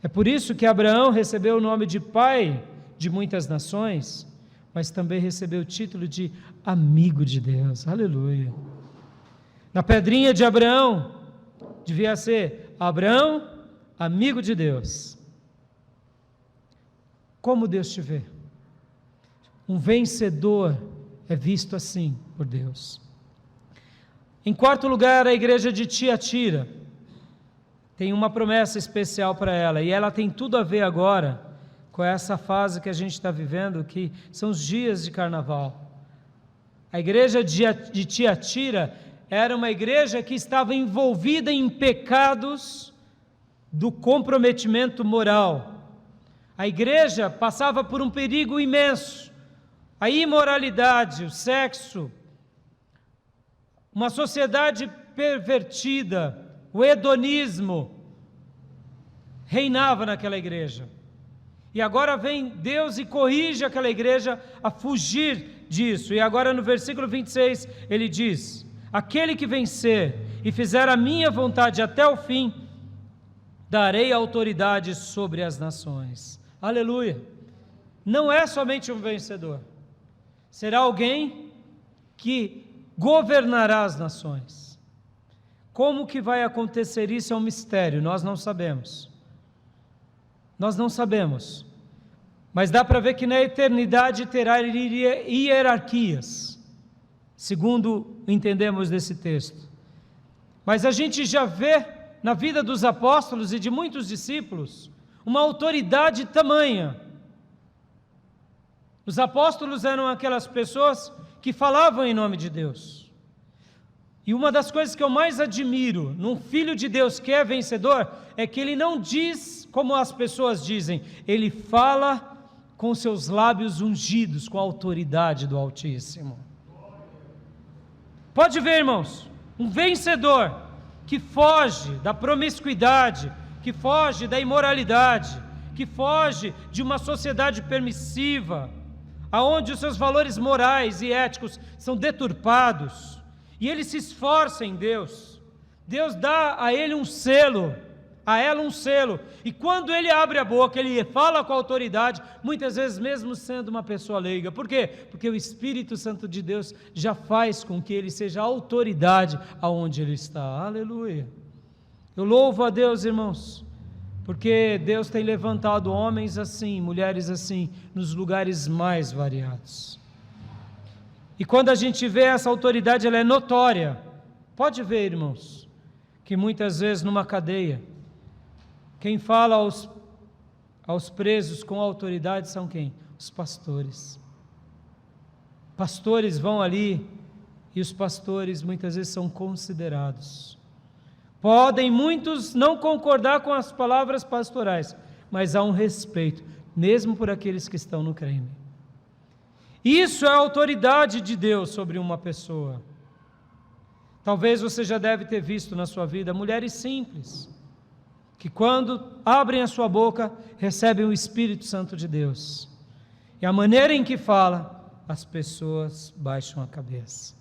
É por isso que Abraão recebeu o nome de pai de muitas nações, mas também recebeu o título de amigo de Deus. Aleluia. Na pedrinha de Abraão, devia ser Abraão, amigo de Deus. Como Deus te vê? Um vencedor é visto assim por Deus. Em quarto lugar, a igreja de Tiatira tem uma promessa especial para ela, e ela tem tudo a ver agora com essa fase que a gente está vivendo, que são os dias de carnaval. A igreja de Tiatira era uma igreja que estava envolvida em pecados do comprometimento moral. A igreja passava por um perigo imenso, a imoralidade, o sexo, uma sociedade pervertida, o hedonismo reinava naquela igreja. E agora vem Deus e corrige aquela igreja a fugir disso. E agora no versículo 26 ele diz, aquele que vencer e fizer a minha vontade até o fim, darei autoridade sobre as nações. Aleluia! Não é somente um vencedor, será alguém que governará as nações. Como que vai acontecer isso é um mistério, nós não sabemos. Nós não sabemos, mas dá para ver que na eternidade terá hierarquias, segundo entendemos desse texto. Mas a gente já vê na vida dos apóstolos e de muitos discípulos uma autoridade tamanha. Os apóstolos eram aquelas pessoas que falavam em nome de Deus. E uma das coisas que eu mais admiro num filho de Deus que é vencedor, é que ele não diz como as pessoas dizem, ele fala com seus lábios ungidos, com a autoridade do Altíssimo. Pode ver, irmãos, um vencedor que foge da promiscuidade, que foge da imoralidade, que foge de uma sociedade permissiva, aonde os seus valores morais e éticos são deturpados, e ele se esforça em Deus. Deus dá a ele um selo, a ela um selo, e quando ele abre a boca, ele fala com autoridade, muitas vezes mesmo sendo uma pessoa leiga. Por quê? Porque o Espírito Santo de Deus já faz com que ele seja autoridade aonde ele está. Aleluia! Eu louvo a Deus, irmãos, porque Deus tem levantado homens assim, mulheres assim, nos lugares mais variados. E quando a gente vê essa autoridade, ela é notória. Pode ver, irmãos, que muitas vezes numa cadeia, quem fala aos presos com autoridade são quem? Os pastores. Pastores vão ali, e os pastores muitas vezes são considerados. Podem muitos não concordar com as palavras pastorais, mas há um respeito, mesmo por aqueles que estão no crime. Isso é a autoridade de Deus sobre uma pessoa. Talvez você já deve ter visto na sua vida mulheres simples, que quando abrem a sua boca, recebem o Espírito Santo de Deus. E a maneira em que fala, as pessoas baixam a cabeça.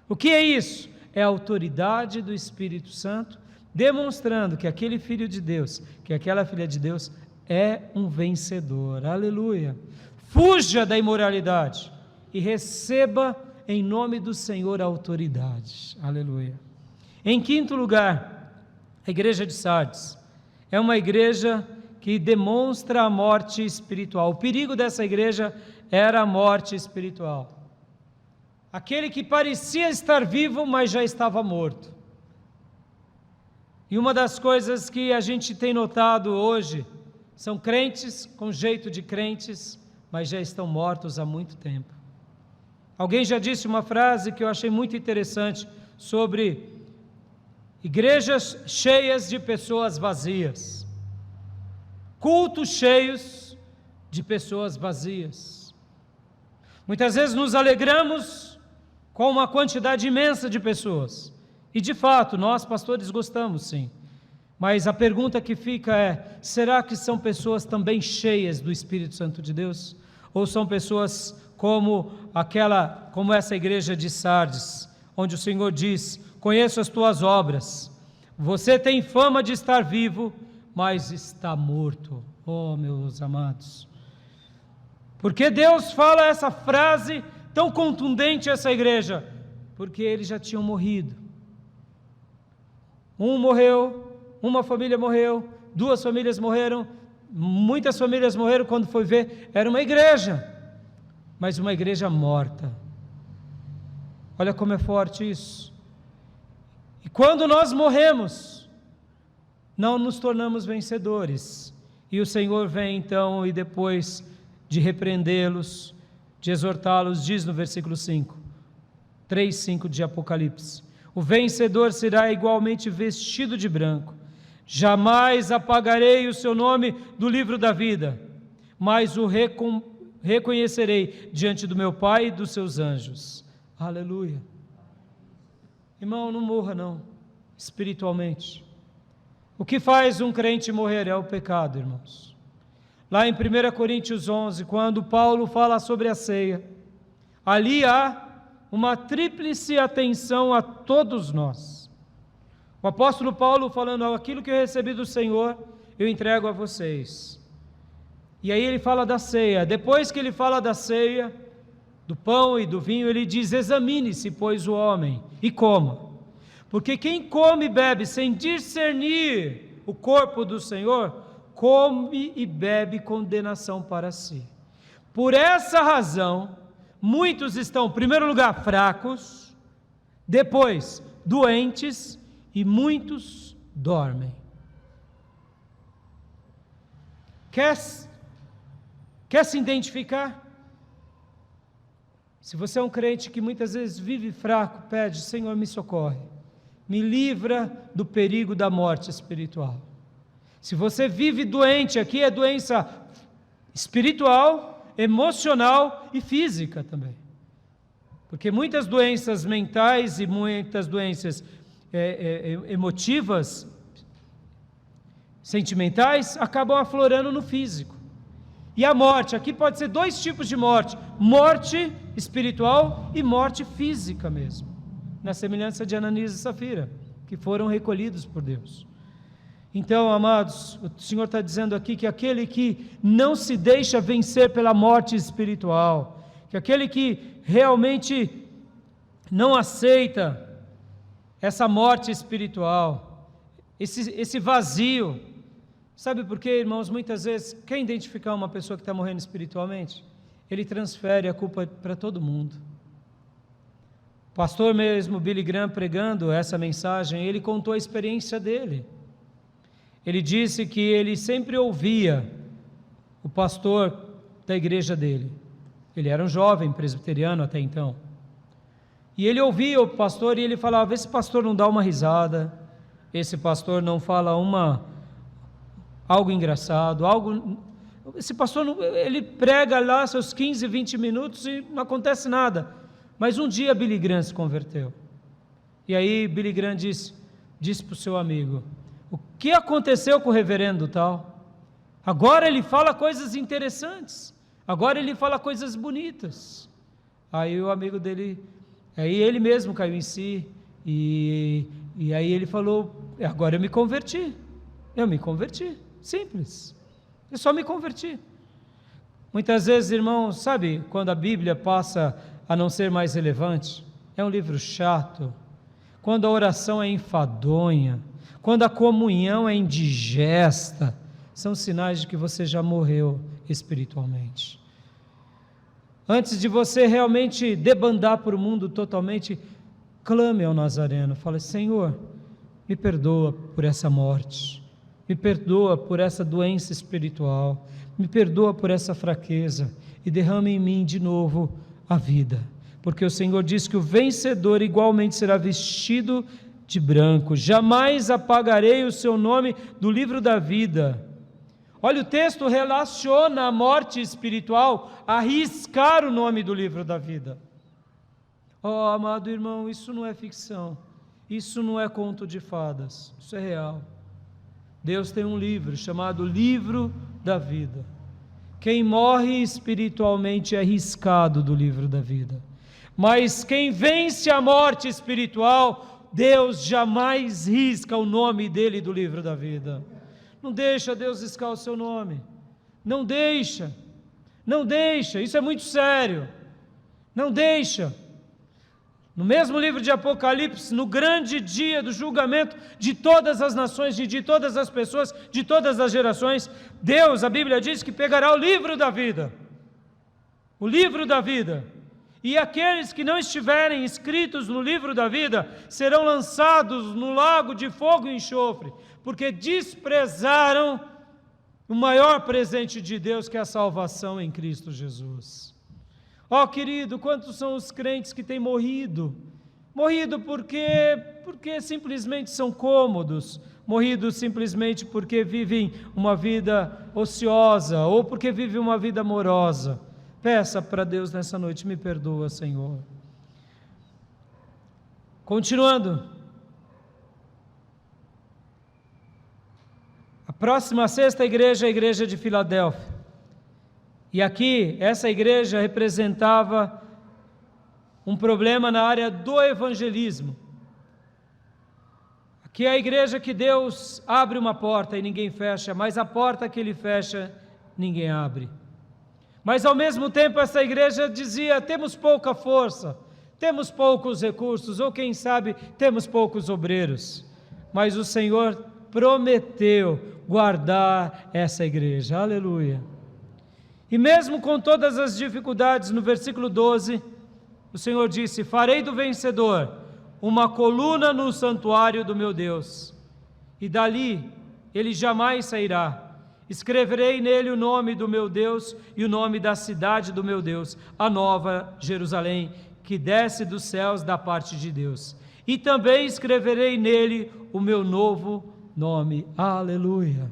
O que é isso? É a autoridade do Espírito Santo, demonstrando que aquele filho de Deus, que aquela filha de Deus, é um vencedor. Aleluia! Fuja da imoralidade e receba em nome do Senhor a autoridade. Aleluia. Em quinto lugar, a igreja de Sardes é uma igreja que demonstra a morte espiritual. O perigo dessa igreja era a morte espiritual. Aquele que parecia estar vivo, mas já estava morto. E uma das coisas que a gente tem notado hoje são crentes com jeito de crentes, mas já estão mortos há muito tempo. Alguém já disse uma frase que eu achei muito interessante sobre igrejas cheias de pessoas vazias, cultos cheios de pessoas vazias. Muitas vezes nos alegramos com uma quantidade imensa de pessoas, e de fato, nós pastores gostamos sim, mas a pergunta que fica é, será que são pessoas também cheias do Espírito Santo de Deus? Ou são pessoas como essa igreja de Sardes, onde o Senhor diz, conheço as tuas obras, você tem fama de estar vivo, mas está morto. Oh, meus amados, porque Deus fala essa frase tão contundente a essa igreja? Porque eles já tinham morrido. Um morreu, uma família morreu, 2 famílias morreram, muitas famílias morreram. Quando foi ver, era uma igreja, mas uma igreja morta. Olha como é forte isso. E quando nós morremos, não nos tornamos vencedores, e o Senhor vem então, e depois de repreendê-los, de exortá-los, diz no versículo 3:5 de Apocalipse, o vencedor será igualmente vestido de branco, jamais apagarei o seu nome do livro da vida, mas o reconhecerei diante do meu Pai e dos seus anjos. Aleluia. Irmão, não morra não, espiritualmente. O que faz um crente morrer é o pecado, irmãos. Lá em 1 Coríntios 11, quando Paulo fala sobre a ceia, ali há uma tríplice atenção a todos nós. O apóstolo Paulo falando, aquilo que eu recebi do Senhor, eu entrego a vocês. E aí ele fala da ceia. Depois que ele fala da ceia, do pão e do vinho, ele diz, examine-se, pois, o homem, e coma. Porque quem come e bebe sem discernir o corpo do Senhor, come e bebe condenação para si. Por essa razão, muitos estão, em primeiro lugar, fracos, depois, doentes, e muitos dormem. Quer se identificar? Se você é um crente que muitas vezes vive fraco, pede, Senhor, me socorre, me livra do perigo da morte espiritual. Se você vive doente, aqui é doença espiritual, emocional e física também. Porque muitas doenças mentais e muitas doenças emotivas, sentimentais, acabam aflorando no físico. E a morte, aqui pode ser 2 tipos de morte: morte espiritual e morte física mesmo, na semelhança de Ananias e Safira, que foram recolhidos por Deus. Então, amados, o Senhor está dizendo aqui que aquele que não se deixa vencer pela morte espiritual, que aquele que realmente não aceita essa morte espiritual, esse vazio. Sabe por quê, irmãos? Muitas vezes, quer identificar uma pessoa que está morrendo espiritualmente? Ele transfere a culpa para todo mundo. O pastor mesmo, Billy Graham, pregando essa mensagem, ele contou a experiência dele. Ele disse que ele sempre ouvia o pastor da igreja dele. Ele era um jovem presbiteriano até então. E ele ouvia o pastor e ele falava, esse pastor não dá uma risada, esse pastor não fala algo engraçado, esse pastor não, ele prega lá seus 15, 20 minutos e não acontece nada. Mas um dia Billy Graham se converteu. E aí Billy Graham disse para o seu amigo, o que aconteceu com o reverendo tal? Agora ele fala coisas interessantes, agora ele fala coisas bonitas. Aí o amigo dele, aí ele mesmo caiu em si, e aí ele falou, agora eu me converti, simples, eu só me converti. Muitas vezes, irmãos, sabe quando a Bíblia passa a não ser mais relevante? É um livro chato. quando a oração é enfadonha, quando a comunhão é indigesta, são sinais de que você já morreu espiritualmente. Antes de você realmente debandar para o mundo totalmente, clame ao Nazareno, fale: Senhor, me perdoa por essa morte, me perdoa por essa doença espiritual, me perdoa por essa fraqueza e derrama em mim de novo a vida, porque o Senhor diz que o vencedor igualmente será vestido de branco, jamais apagarei o seu nome do livro da vida. Olha, o texto relaciona a morte espiritual a riscar o nome do livro da vida. Oh, amado irmão, isso não é ficção, isso não é conto de fadas, isso é real. Deus tem um livro chamado Livro da Vida. Quem morre espiritualmente é riscado do livro da vida, mas quem vence a morte espiritual, Deus jamais risca o nome dele do livro da vida. Não deixa Deus riscar o seu nome, não deixa, isso é muito sério, não deixa. No mesmo livro de Apocalipse, no grande dia do julgamento de todas as nações, de todas as pessoas, de todas as gerações, Deus, a Bíblia diz que pegará o livro da vida, e aqueles que não estiverem inscritos no livro da vida, serão lançados no lago de fogo e enxofre, porque desprezaram o maior presente de Deus, que é a salvação em Cristo Jesus. Ó querido, quantos são os crentes que têm morrido porque simplesmente são cômodos, morrido simplesmente porque vivem uma vida ociosa, ou porque vivem uma vida amorosa. Peça para Deus nessa noite: me perdoa, Senhor. Continuando, a próxima sexta igreja é a igreja de Filadélfia, e aqui essa igreja representava um problema na área do evangelismo. Aqui é a igreja que Deus abre uma porta e ninguém fecha, mas a porta que Ele fecha, ninguém abre. Mas ao mesmo tempo essa igreja dizia: temos pouca força, temos poucos recursos, ou quem sabe temos poucos obreiros, mas o Senhor prometeu guardar essa igreja, aleluia. E mesmo com todas as dificuldades, no versículo 12, o Senhor disse: farei do vencedor uma coluna no santuário do meu Deus, e dali ele jamais sairá. Escreverei nele o nome do meu Deus e o nome da cidade do meu Deus, a nova Jerusalém, que desce dos céus da parte de Deus. E também escreverei nele o meu novo nome. Aleluia.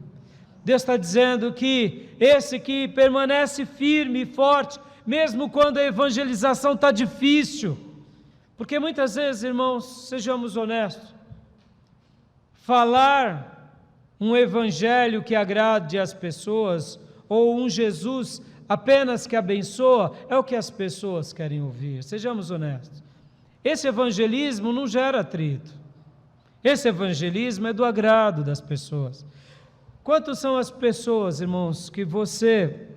Deus está dizendo que esse que permanece firme e forte, mesmo quando a evangelização está difícil, porque muitas vezes, irmãos, sejamos honestos, falar um evangelho que agrade as pessoas, ou um Jesus apenas que abençoa, é o que as pessoas querem ouvir, sejamos honestos. Esse evangelismo não gera atrito, esse evangelismo é do agrado das pessoas. Quantas são as pessoas, irmãos, que você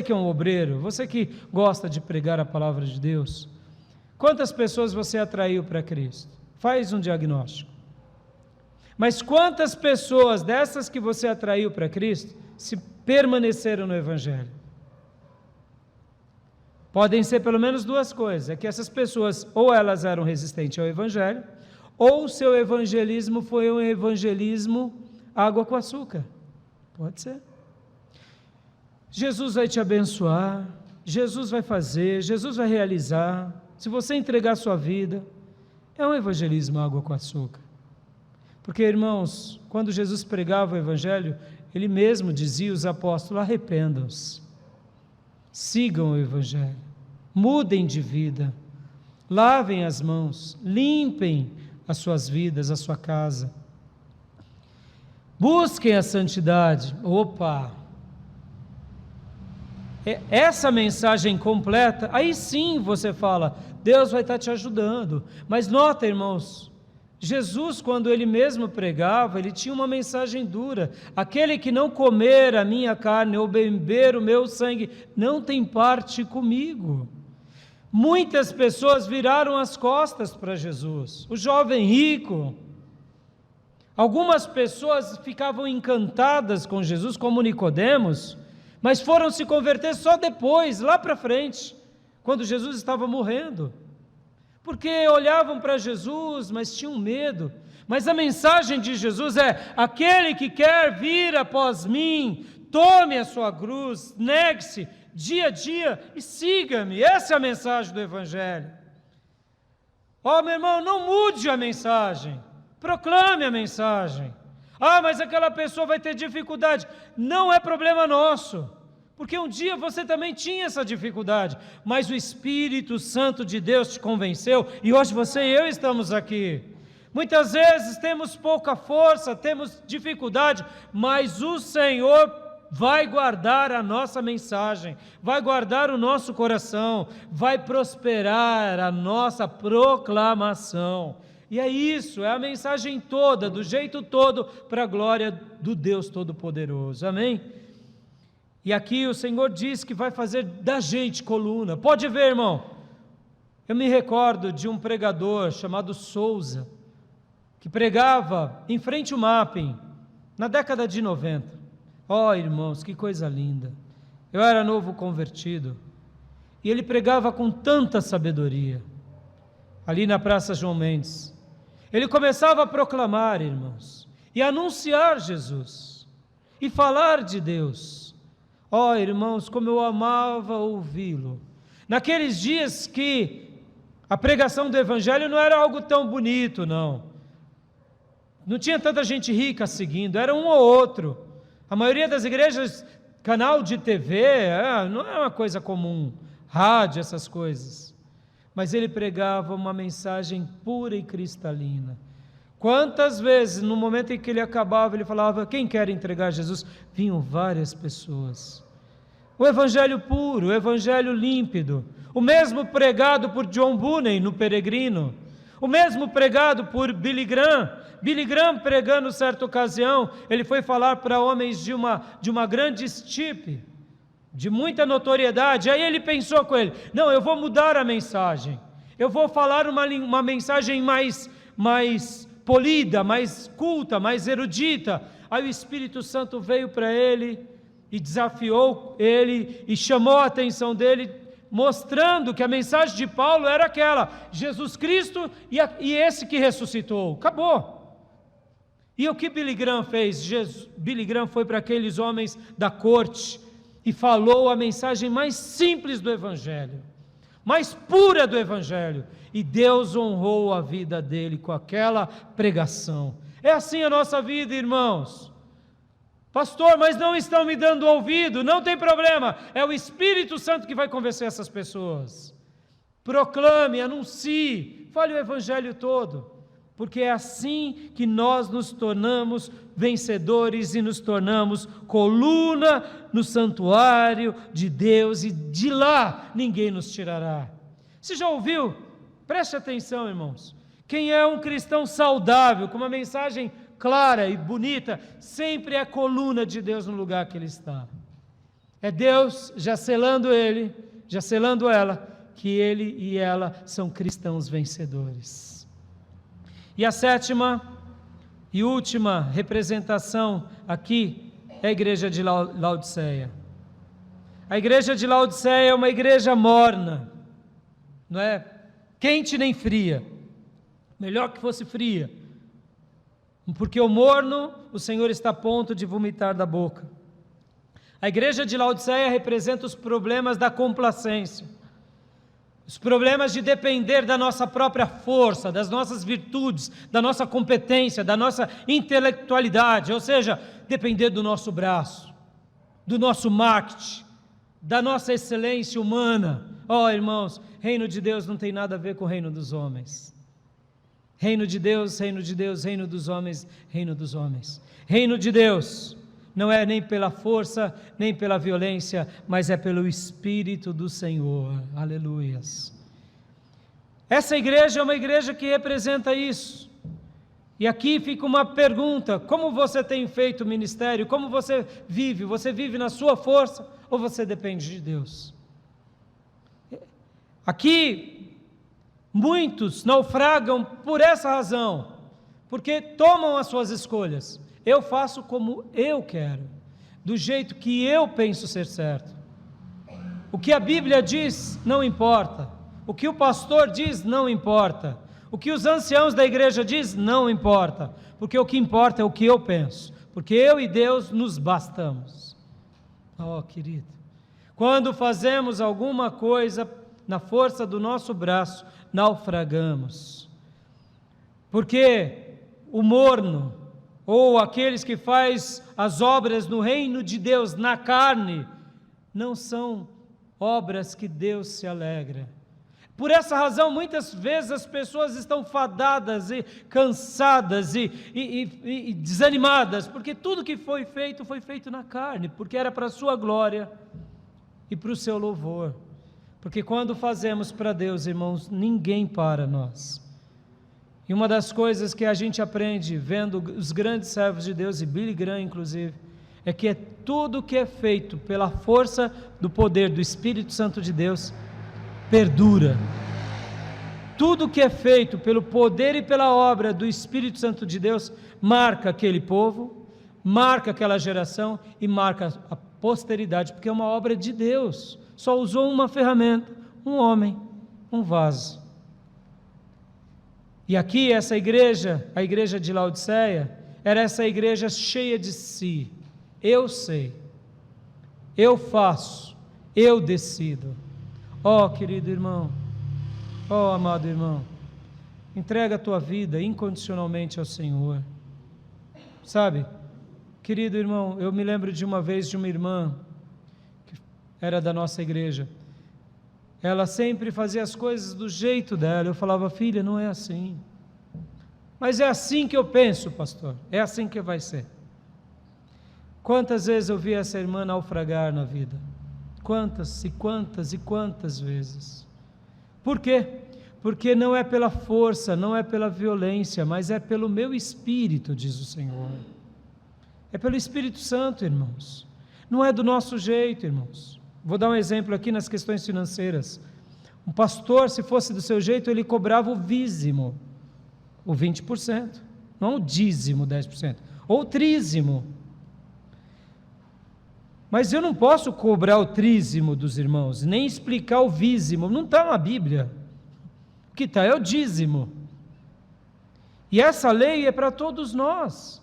que é um obreiro, você que gosta de pregar a palavra de Deus, quantas pessoas você atraiu para Cristo? Faz um diagnóstico. Mas quantas pessoas dessas que você atraiu para Cristo se permaneceram no Evangelho? Podem ser pelo menos duas coisas: é que essas pessoas, ou elas eram resistentes ao Evangelho, ou o seu evangelismo foi um evangelismo água com açúcar. Pode ser. Jesus vai te abençoar, Jesus vai fazer, Jesus vai realizar, se você entregar a sua vida. É um evangelismo água com açúcar. Porque, irmãos, quando Jesus pregava o Evangelho, Ele mesmo dizia aos apóstolos: arrependam-se, sigam o Evangelho, mudem de vida, lavem as mãos, limpem as suas vidas, a sua casa, busquem a santidade. Opa! Essa mensagem completa, aí sim você fala: Deus vai estar te ajudando. Mas nota, irmãos, Jesus, quando Ele mesmo pregava, Ele tinha uma mensagem dura: aquele que não comer a minha carne ou beber o meu sangue, não tem parte comigo. Muitas pessoas viraram as costas para Jesus. O jovem rico. Algumas pessoas ficavam encantadas com Jesus, como Nicodemos, mas foram se converter só depois, lá para frente, quando Jesus estava morrendo. Porque olhavam para Jesus, mas tinham medo. Mas a mensagem de Jesus é: aquele que quer vir após mim, tome a sua cruz, negue-se dia a dia e siga-me. Essa é a mensagem do Evangelho. Ó, meu irmão, não mude a mensagem, proclame a mensagem. Ah, mas aquela pessoa vai ter dificuldade. Não é problema nosso, porque um dia você também tinha essa dificuldade, mas o Espírito Santo de Deus te convenceu, e hoje você e eu estamos aqui. Muitas vezes temos pouca força, temos dificuldade, mas o Senhor vai guardar a nossa mensagem, vai guardar o nosso coração, vai prosperar a nossa proclamação. E é isso, é a mensagem toda, do jeito todo, para a glória do Deus Todo-Poderoso. Amém? E aqui o Senhor diz que vai fazer da gente coluna. Pode ver, irmão. Eu me recordo de um pregador chamado Souza, que pregava em frente ao Mapping, na década de 90. Ó, irmãos, que coisa linda. Eu era novo convertido, e ele pregava com tanta sabedoria, ali na Praça João Mendes. Ele começava a proclamar, irmãos, e anunciar Jesus, e falar de Deus. Ó, irmãos, como eu amava ouvi-lo. Naqueles dias que a pregação do Evangelho não era algo tão bonito, não. Não tinha tanta gente rica seguindo, era um ou outro. A maioria das igrejas, canal de TV, não é uma coisa comum, rádio, essas coisas. Mas ele pregava uma mensagem pura e cristalina. Quantas vezes, no momento em que ele acabava, ele falava: quem quer entregar Jesus? Vinham várias pessoas. O evangelho puro, o evangelho límpido, o mesmo pregado por John Bunyan no Peregrino, o mesmo pregado por Billy Graham. Billy Graham, pregando certa ocasião, ele foi falar para homens de uma grande estirpe, de muita notoriedade. Aí ele pensou com ele: não, eu vou mudar a mensagem, eu vou falar uma mensagem mais polida, mais culta, mais erudita. Aí o Espírito Santo veio para ele e desafiou ele e chamou a atenção dele, mostrando que a mensagem de Paulo era aquela: Jesus Cristo e esse que ressuscitou. Acabou. E o que Billy Graham fez? Billy Graham foi para aqueles homens da corte e falou a mensagem mais simples do Evangelho, mais pura do Evangelho, e Deus honrou a vida dele com aquela pregação. É assim a nossa vida, irmãos. Pastor, mas não estão me dando ouvido. Não tem problema, é o Espírito Santo que vai convencer essas pessoas. Proclame, anuncie, fale o Evangelho todo, porque é assim que nós nos tornamos vencedores e nos tornamos coluna no santuário de Deus, e de lá ninguém nos tirará. Você já ouviu? Preste atenção, irmãos. Quem é um cristão saudável, com uma mensagem clara e bonita, sempre é coluna de Deus no lugar que ele está. É Deus já selando ele, já selando ela, que ele e ela são cristãos vencedores. E a sétima e última representação aqui é a igreja de Laodiceia. A igreja de Laodiceia é uma igreja morna, não é quente nem fria, melhor que fosse fria, porque o morno o Senhor está a ponto de vomitar da boca. A igreja de Laodiceia representa os problemas da complacência, os problemas de depender da nossa própria força, das nossas virtudes, da nossa competência, da nossa intelectualidade, ou seja, depender do nosso braço, do nosso marketing, da nossa excelência humana. Oh, irmãos, reino de Deus não tem nada a ver com o reino dos homens. Reino de Deus, reino de Deus, reino dos homens, reino dos homens. Reino de Deus não é nem pela força, nem pela violência, mas é pelo Espírito do Senhor. Aleluias. Essa igreja é uma igreja que representa isso. E aqui fica uma pergunta: como você tem feito o ministério? Como você vive? Você vive na sua força ou você depende de Deus? Aqui, muitos naufragam por essa razão, porque tomam as suas escolhas. Eu faço como eu quero, do jeito que eu penso ser certo. O que a Bíblia diz não importa, o que o pastor diz não importa, o que os anciãos da igreja diz não importa, porque o que importa é o que eu penso, porque eu e Deus nos bastamos. Oh, querido, quando fazemos alguma coisa na força do nosso braço, naufragamos, porque o morno, ou aqueles que faz as obras no reino de Deus na carne, não são obras que Deus se alegra. Por essa razão, muitas vezes as pessoas estão fadadas e cansadas e desanimadas, porque tudo que foi feito na carne, porque era para a sua glória e para o seu louvor. Porque quando fazemos para Deus, irmãos, ninguém para nós. E uma das coisas que a gente aprende vendo os grandes servos de Deus, e Billy Graham inclusive, é que tudo que é feito pela força do poder do Espírito Santo de Deus, perdura. Tudo que é feito pelo poder e pela obra do Espírito Santo de Deus, marca aquele povo, marca aquela geração e marca a posteridade, porque é uma obra de Deus. Só usou uma ferramenta, um homem, um vaso. E aqui essa igreja, a igreja de Laodiceia, era essa igreja cheia de si. Eu sei, eu faço, eu decido. Oh, querido irmão, oh, amado irmão, entrega a tua vida incondicionalmente ao Senhor. Sabe, querido irmão, eu me lembro de uma vez de uma irmã, que era da nossa igreja. Ela sempre fazia as coisas do jeito dela. Eu falava, filha, não é assim. Mas é assim que eu penso, pastor. É assim que vai ser. Quantas vezes eu vi essa irmã naufragar na vida? Quantas e quantas e quantas vezes? Por quê? Porque não é pela força, não é pela violência, mas é pelo meu espírito, diz o Senhor. É pelo Espírito Santo, irmãos. Não é do nosso jeito, irmãos. Vou dar um exemplo aqui nas questões financeiras. Um pastor, se fosse do seu jeito, ele cobrava o dízimo, o 20%, não o dízimo, 10%, ou o trízimo. Mas eu não posso cobrar o trízimo dos irmãos, nem explicar o dízimo, não está na Bíblia. O que está é o dízimo. E essa lei é para todos nós,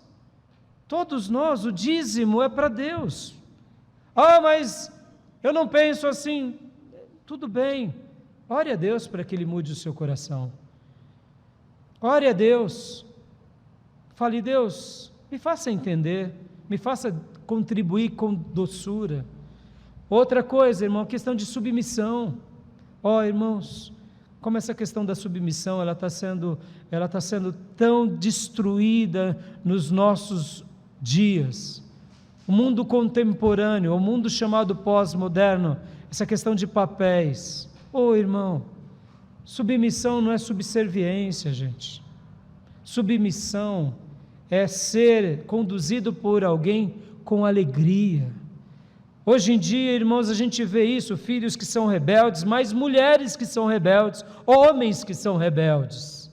o dízimo é para Deus. Ah, mas eu não penso assim. Tudo bem, ore a Deus para que Ele mude o seu coração. Ore a Deus, fale, Deus, me faça entender, me faça contribuir com doçura. Outra coisa, irmão, a questão de submissão. Irmãos, como essa questão da submissão, ela está sendo tão destruída nos nossos dias. O mundo contemporâneo, o mundo chamado pós-moderno, essa questão de papéis. Irmão, submissão não é subserviência, gente. Submissão é ser conduzido por alguém com alegria. Hoje em dia, irmãos, a gente vê isso, filhos que são rebeldes, mas mulheres que são rebeldes, homens que são rebeldes.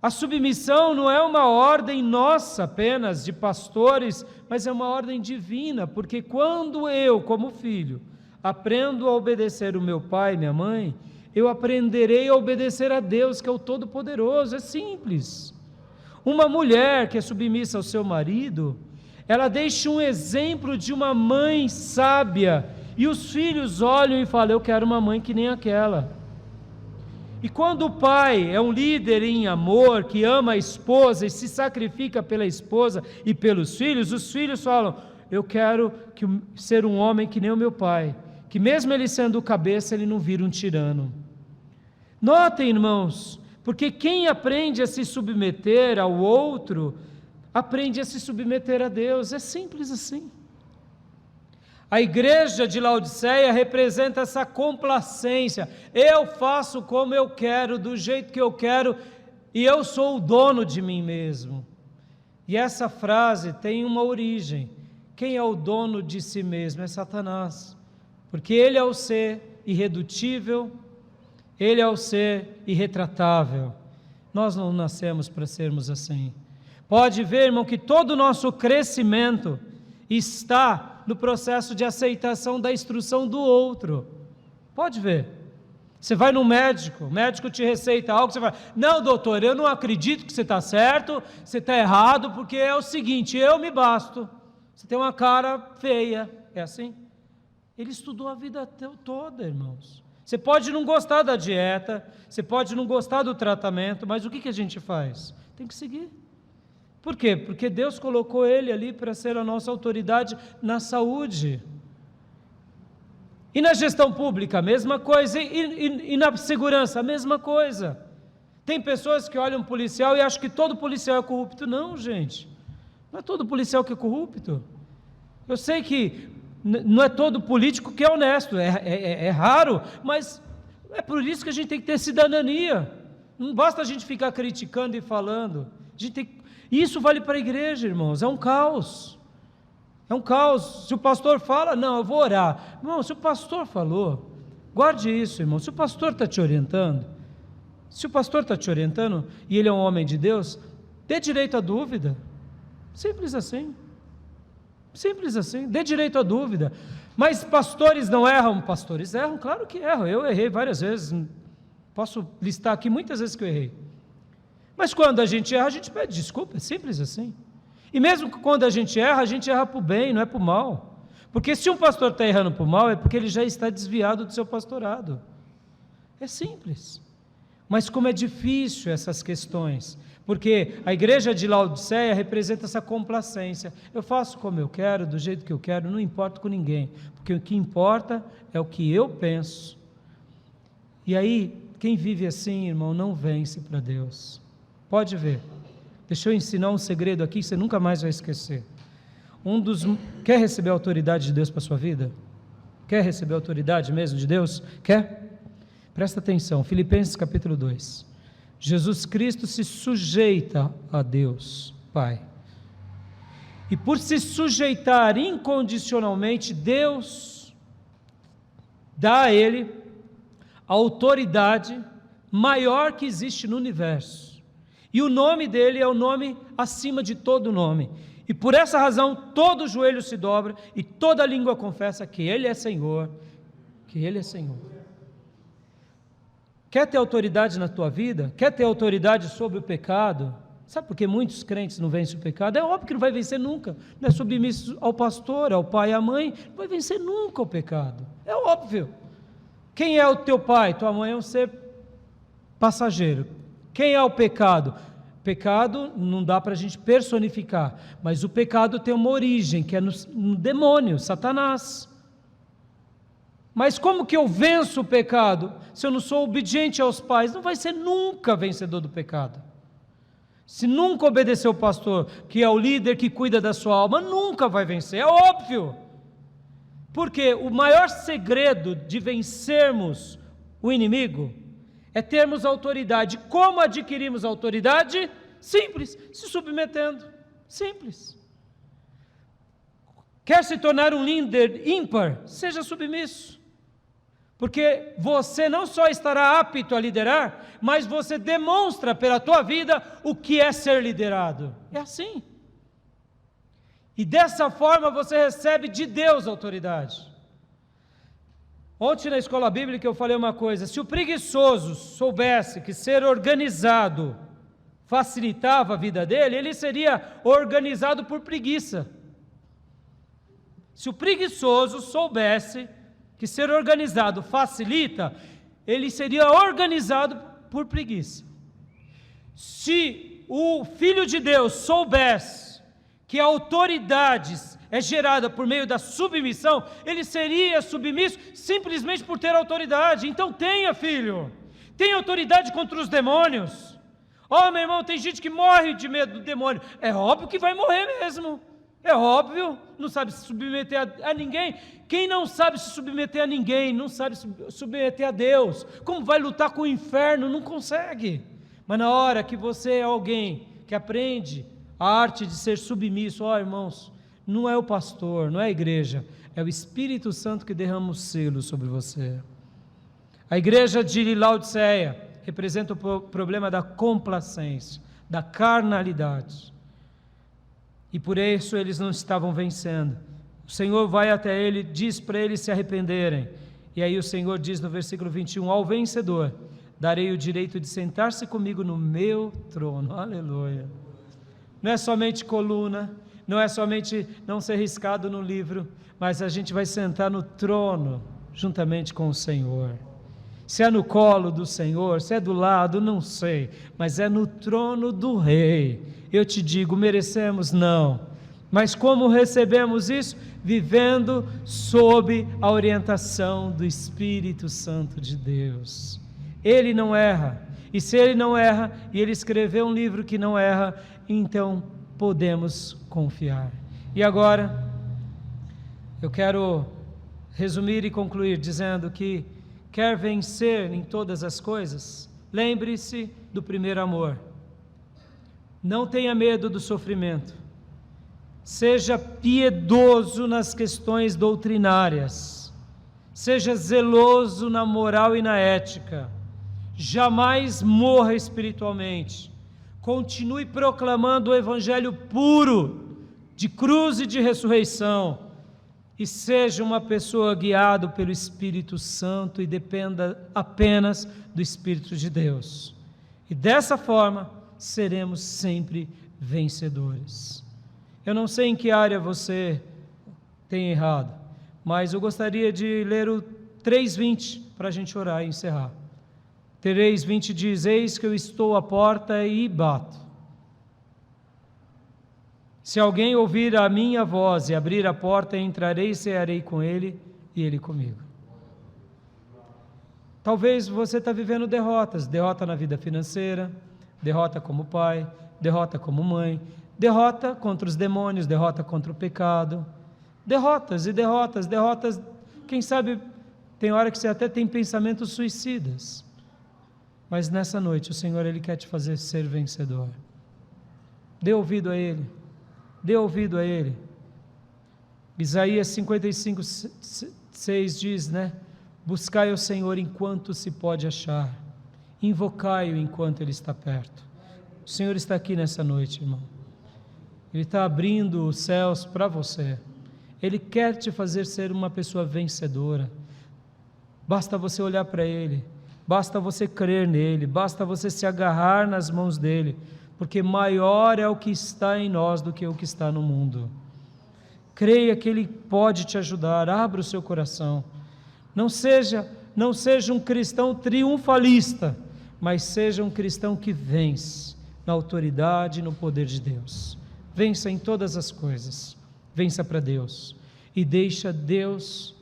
A submissão não é uma ordem nossa apenas, de pastores, mas é uma ordem divina, porque quando eu, como filho, aprendo a obedecer o meu pai e minha mãe, eu aprenderei a obedecer a Deus, que é o Todo-Poderoso. É simples. Uma mulher que é submissa ao seu marido, ela deixa um exemplo de uma mãe sábia, e os filhos olham e falam, eu quero uma mãe que nem aquela. E quando o pai é um líder em amor, que ama a esposa e se sacrifica pela esposa e pelos filhos, os filhos falam, eu quero ser um homem que nem o meu pai, que mesmo ele sendo o cabeça, ele não vira um tirano. Notem, irmãos, porque quem aprende a se submeter ao outro, aprende a se submeter a Deus. É simples assim. A igreja de Laodiceia representa essa complacência. Eu faço como eu quero, do jeito que eu quero, e eu sou o dono de mim mesmo. E essa frase tem uma origem. Quem é o dono de si mesmo? É Satanás. Porque ele, ao ser irredutível, Ele é o ser irretratável. Nós não nascemos para sermos assim. Pode ver, irmão, que todo o nosso crescimento está no processo de aceitação da instrução do outro. Pode ver. Você vai no médico, o médico te receita algo, você fala, não, doutor, eu não acredito que você está certo, você está errado, porque é o seguinte, eu me basto. Você tem uma cara feia, é assim? Ele estudou a vida toda, irmãos. Você pode não gostar da dieta, você pode não gostar do tratamento, mas o que a gente faz? Tem que seguir. Por quê? Porque Deus colocou ele ali para ser a nossa autoridade na saúde. E na gestão pública, a mesma coisa. E na segurança, a mesma coisa. Tem pessoas que olham um policial e acham que todo policial é corrupto. Não, gente. Não é todo policial que é corrupto. Eu sei que não é todo político que é honesto, é raro, mas é por isso que a gente tem que ter cidadania. Não basta a gente ficar criticando e falando. Isso vale para a igreja, irmãos, é um caos. É um caos. Se o pastor fala, não, eu vou orar. Irmão, se o pastor falou, guarde isso, irmão. Se o pastor está te orientando, e ele é um homem de Deus, dê direito à dúvida. Simples assim. Simples assim, dê direito à dúvida. Mas pastores não erram? Pastores erram, claro que erram. Eu errei várias vezes, posso listar aqui muitas vezes que eu errei. Mas quando a gente erra, a gente pede desculpa, é simples assim. E mesmo quando a gente erra para o bem, não é para o mal. Porque se um pastor está errando para o mal, é porque ele já está desviado do seu pastorado. É simples. Mas como é difícil essas questões, porque a igreja de Laodiceia representa essa complacência. Eu faço como eu quero, do jeito que eu quero, não importo com ninguém, porque o que importa é o que eu penso. E aí, quem vive assim, irmão, não vence para Deus. Pode ver. Deixa eu ensinar um segredo aqui que você nunca mais vai esquecer. Quer receber a autoridade de Deus para a sua vida? Quer receber a autoridade mesmo de Deus? Quer? Presta atenção, Filipenses capítulo 2. Jesus Cristo se sujeita a Deus, Pai. E por se sujeitar incondicionalmente, Deus dá a Ele a autoridade maior que existe no universo. E o nome dele é o nome acima de todo nome. E por essa razão, todo joelho se dobra e toda língua confessa que Ele é Senhor, que Ele é Senhor. Quer ter autoridade na tua vida? Quer ter autoridade sobre o pecado? Sabe por que muitos crentes não vencem o pecado? É óbvio que não vai vencer nunca. Não é submisso ao pastor, ao pai e à mãe, não vai vencer nunca o pecado. É óbvio. Quem é o teu pai? Tua mãe é um ser passageiro. Quem é o pecado? Pecado não dá para a gente personificar, mas o pecado tem uma origem, que é no demônio, Satanás. Mas como que eu venço o pecado? Se eu não sou obediente aos pais, não vai ser nunca vencedor do pecado. Se nunca obedecer ao pastor, que é o líder que cuida da sua alma, nunca vai vencer, é óbvio. Porque o maior segredo de vencermos o inimigo é termos autoridade. Como adquirimos autoridade? Simples, se submetendo. Simples. Quer se tornar um líder ímpar? Seja submisso. Porque você não só estará apto a liderar, mas você demonstra pela tua vida o que é ser liderado. É assim. E dessa forma você recebe de Deus autoridade. Ontem na escola bíblica eu falei uma coisa: se o preguiçoso soubesse que ser organizado facilitava a vida dele, ele seria organizado por preguiça. Se o preguiçoso soubesse que ser organizado facilita, ele seria organizado por preguiça. Se o Filho de Deus soubesse que a autoridade é gerada por meio da submissão, ele seria submisso simplesmente por ter autoridade. Então tenha, filho, tenha autoridade contra os demônios. Meu irmão, tem gente que morre de medo do demônio. É óbvio que vai morrer mesmo. É óbvio, não sabe se submeter a ninguém. Quem não sabe se submeter a ninguém, não sabe se submeter a Deus. Como vai lutar com o inferno? Não consegue. Mas na hora que você é alguém que aprende a arte de ser submisso, irmãos, não é o pastor, não é a igreja, é o Espírito Santo que derrama o selo sobre você. A igreja de Laodiceia representa o problema da complacência, da carnalidade. E por isso eles não estavam vencendo. O Senhor vai até ele, diz para eles se arrependerem. E aí o Senhor diz no versículo 21, ao vencedor, darei o direito de sentar-se comigo no meu trono. Aleluia. Não é somente coluna, não é somente não ser riscado no livro, mas a gente vai sentar no trono, juntamente com o Senhor. Se é no colo do Senhor, se é do lado, não sei, mas é no trono do Rei. Eu te digo, merecemos? Não. Mas como recebemos isso? Vivendo sob a orientação do Espírito Santo de Deus. Ele não erra, e se ele não erra, e ele escreveu um livro que não erra, então podemos confiar. E agora, eu quero resumir e concluir dizendo que quer vencer em todas as coisas, lembre-se do primeiro amor. Não tenha medo do sofrimento. Seja piedoso nas questões doutrinárias. Seja zeloso na moral e na ética. Jamais morra espiritualmente. Continue proclamando o evangelho puro, de cruz e de ressurreição. E seja uma pessoa guiada pelo Espírito Santo e dependa apenas do Espírito de Deus. E dessa forma, seremos sempre vencedores. Eu não sei em que área você tem errado, mas eu gostaria de ler o 3:20 para a gente orar e encerrar. 3:20 diz, eis que eu estou à porta e bato. Se alguém ouvir a minha voz e abrir a porta, entrarei e cearei com ele e ele comigo. Talvez você está vivendo derrotas, derrota na vida financeira, derrota como pai, derrota como mãe, derrota contra os demônios, derrota contra o pecado, derrotas e derrotas, quem sabe tem hora que você até tem pensamentos suicidas, mas nessa noite o Senhor, Ele quer te fazer ser vencedor. Dê ouvido a Ele, dê ouvido a Ele. Isaías 55:6 diz, buscai o Senhor enquanto se pode achar, invocai-o enquanto Ele está perto. O Senhor está aqui nessa noite, irmão. Ele está abrindo os céus para você. Ele quer te fazer ser uma pessoa vencedora. Basta você olhar para Ele, basta você crer nele, basta você se agarrar nas mãos dEle, porque maior é o que está em nós do que o que está no mundo. Creia que Ele pode te ajudar, abra o seu coração. Não seja um cristão triunfalista, mas seja um cristão que vence na autoridade e no poder de Deus. Vença em todas as coisas, vença para Deus e deixa Deus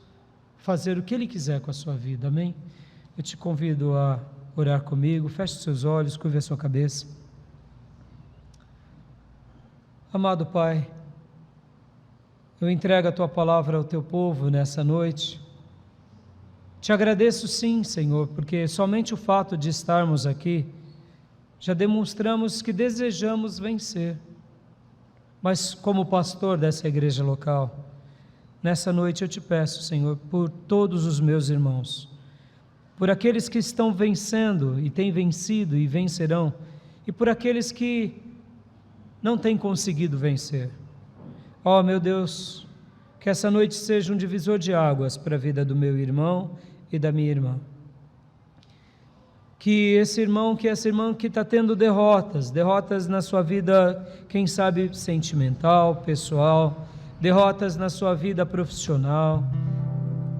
fazer o que Ele quiser com a sua vida, amém? Eu te convido a orar comigo, feche os seus olhos, curve a sua cabeça. Amado Pai, eu entrego a Tua palavra ao Teu povo nessa noite. Te agradeço sim, Senhor, porque somente o fato de estarmos aqui, já demonstramos que desejamos vencer. Mas como pastor dessa igreja local, nessa noite eu te peço, Senhor, por todos os meus irmãos, por aqueles que estão vencendo e têm vencido e vencerão, e por aqueles que não têm conseguido vencer. Ó meu Deus, que essa noite seja um divisor de águas para a vida do meu irmão e da minha irmã. Que esse irmão, que essa irmã que está tendo derrotas na sua vida, quem sabe sentimental, pessoal, derrotas na sua vida profissional,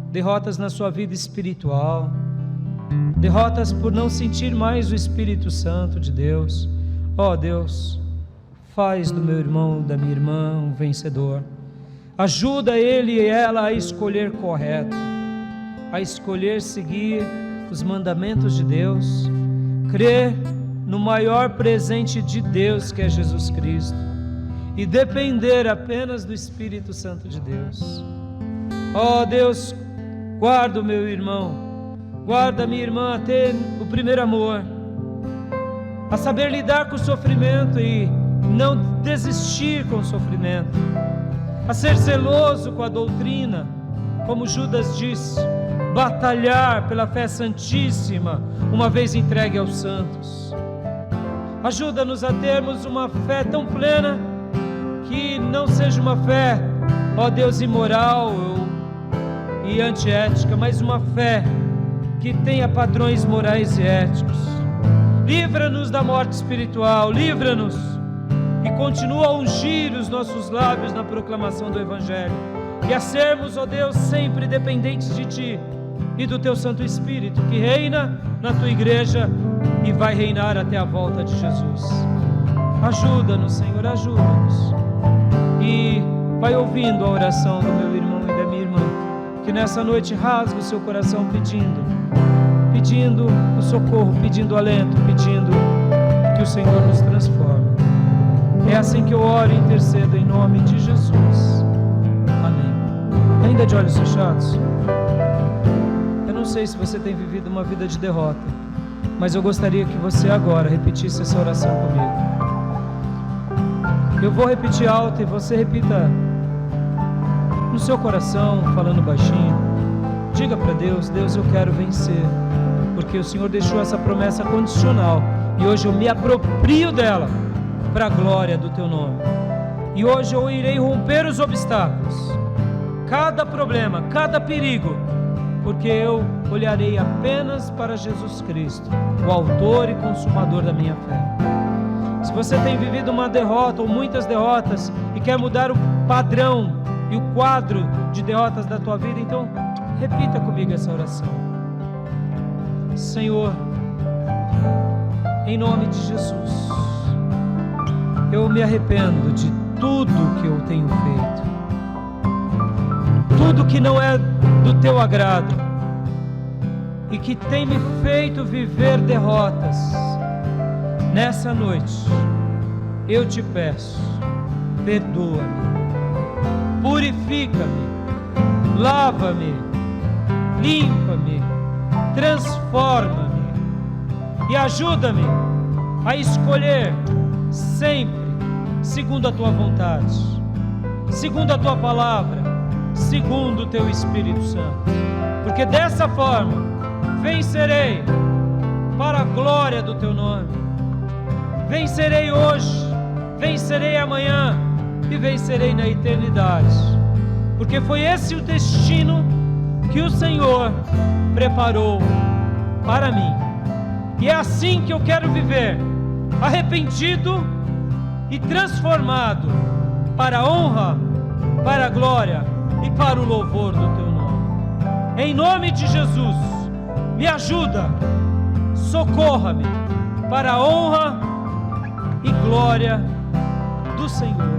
derrotas na sua vida espiritual, derrotas por não sentir mais o Espírito Santo de Deus. Ó Deus, faz do meu irmão, da minha irmã um vencedor. Ajuda ele e ela a escolher correto, a escolher seguir os mandamentos de Deus, crer no maior presente de Deus que é Jesus Cristo e depender apenas do Espírito Santo de Deus. Ó Deus, guarda o meu irmão, guarda a minha irmã a ter o primeiro amor, a saber lidar com o sofrimento e não desistir com o sofrimento, a ser zeloso com a doutrina, como Judas disse, batalhar pela fé santíssima, uma vez entregue aos santos. Ajuda-nos a termos uma fé tão plena, que não seja uma fé, ó Deus, imoral e antiética, mas uma fé que tenha padrões morais e éticos. Livra-nos da morte espiritual, livra-nos e continua a ungir os nossos lábios na proclamação do Evangelho, e a sermos, ó Deus, sempre dependentes de Ti e do Teu Santo Espírito, que reina na Tua igreja e vai reinar até a volta de Jesus. Ajuda-nos, Senhor, ajuda-nos. E vai ouvindo a oração do meu irmão e da minha irmã, que nessa noite rasga o seu coração pedindo o socorro, pedindo alento, pedindo que o Senhor nos transforme. É assim que eu oro e intercedo em nome de Jesus. Amém. Ainda de olhos fechados? Eu não sei se você tem vivido uma vida de derrota, mas eu gostaria que você agora repetisse essa oração comigo. Eu vou repetir alto e você repita no seu coração, falando baixinho. Diga para Deus: Deus, eu quero vencer, porque o Senhor deixou essa promessa condicional e hoje eu me aproprio dela para a glória do Teu nome. E hoje eu irei romper os obstáculos, cada problema, cada perigo, porque eu olharei apenas para Jesus Cristo, o autor e consumador da minha fé. Se você tem vivido uma derrota ou muitas derrotas e quer mudar o padrão e o quadro de derrotas da tua vida, então repita comigo essa oração. Senhor, em nome de Jesus, eu me arrependo de tudo que eu tenho feito, tudo que não é do Teu agrado e que tem me feito viver derrotas. Nessa noite eu te peço, perdoa-me, purifica-me, lava-me, limpa-me, transforma-me e ajuda-me a escolher sempre segundo a Tua vontade, segundo a Tua palavra, segundo o Teu Espírito Santo, porque dessa forma vencerei para a glória do Teu nome. Vencerei hoje, vencerei amanhã e vencerei na eternidade, porque foi esse o destino que o Senhor preparou para mim. E é assim que eu quero viver, arrependido e transformado para a honra, para a glória e para o louvor do Teu nome. Em nome de Jesus, me ajuda, socorra-me para a honra e glória do Senhor.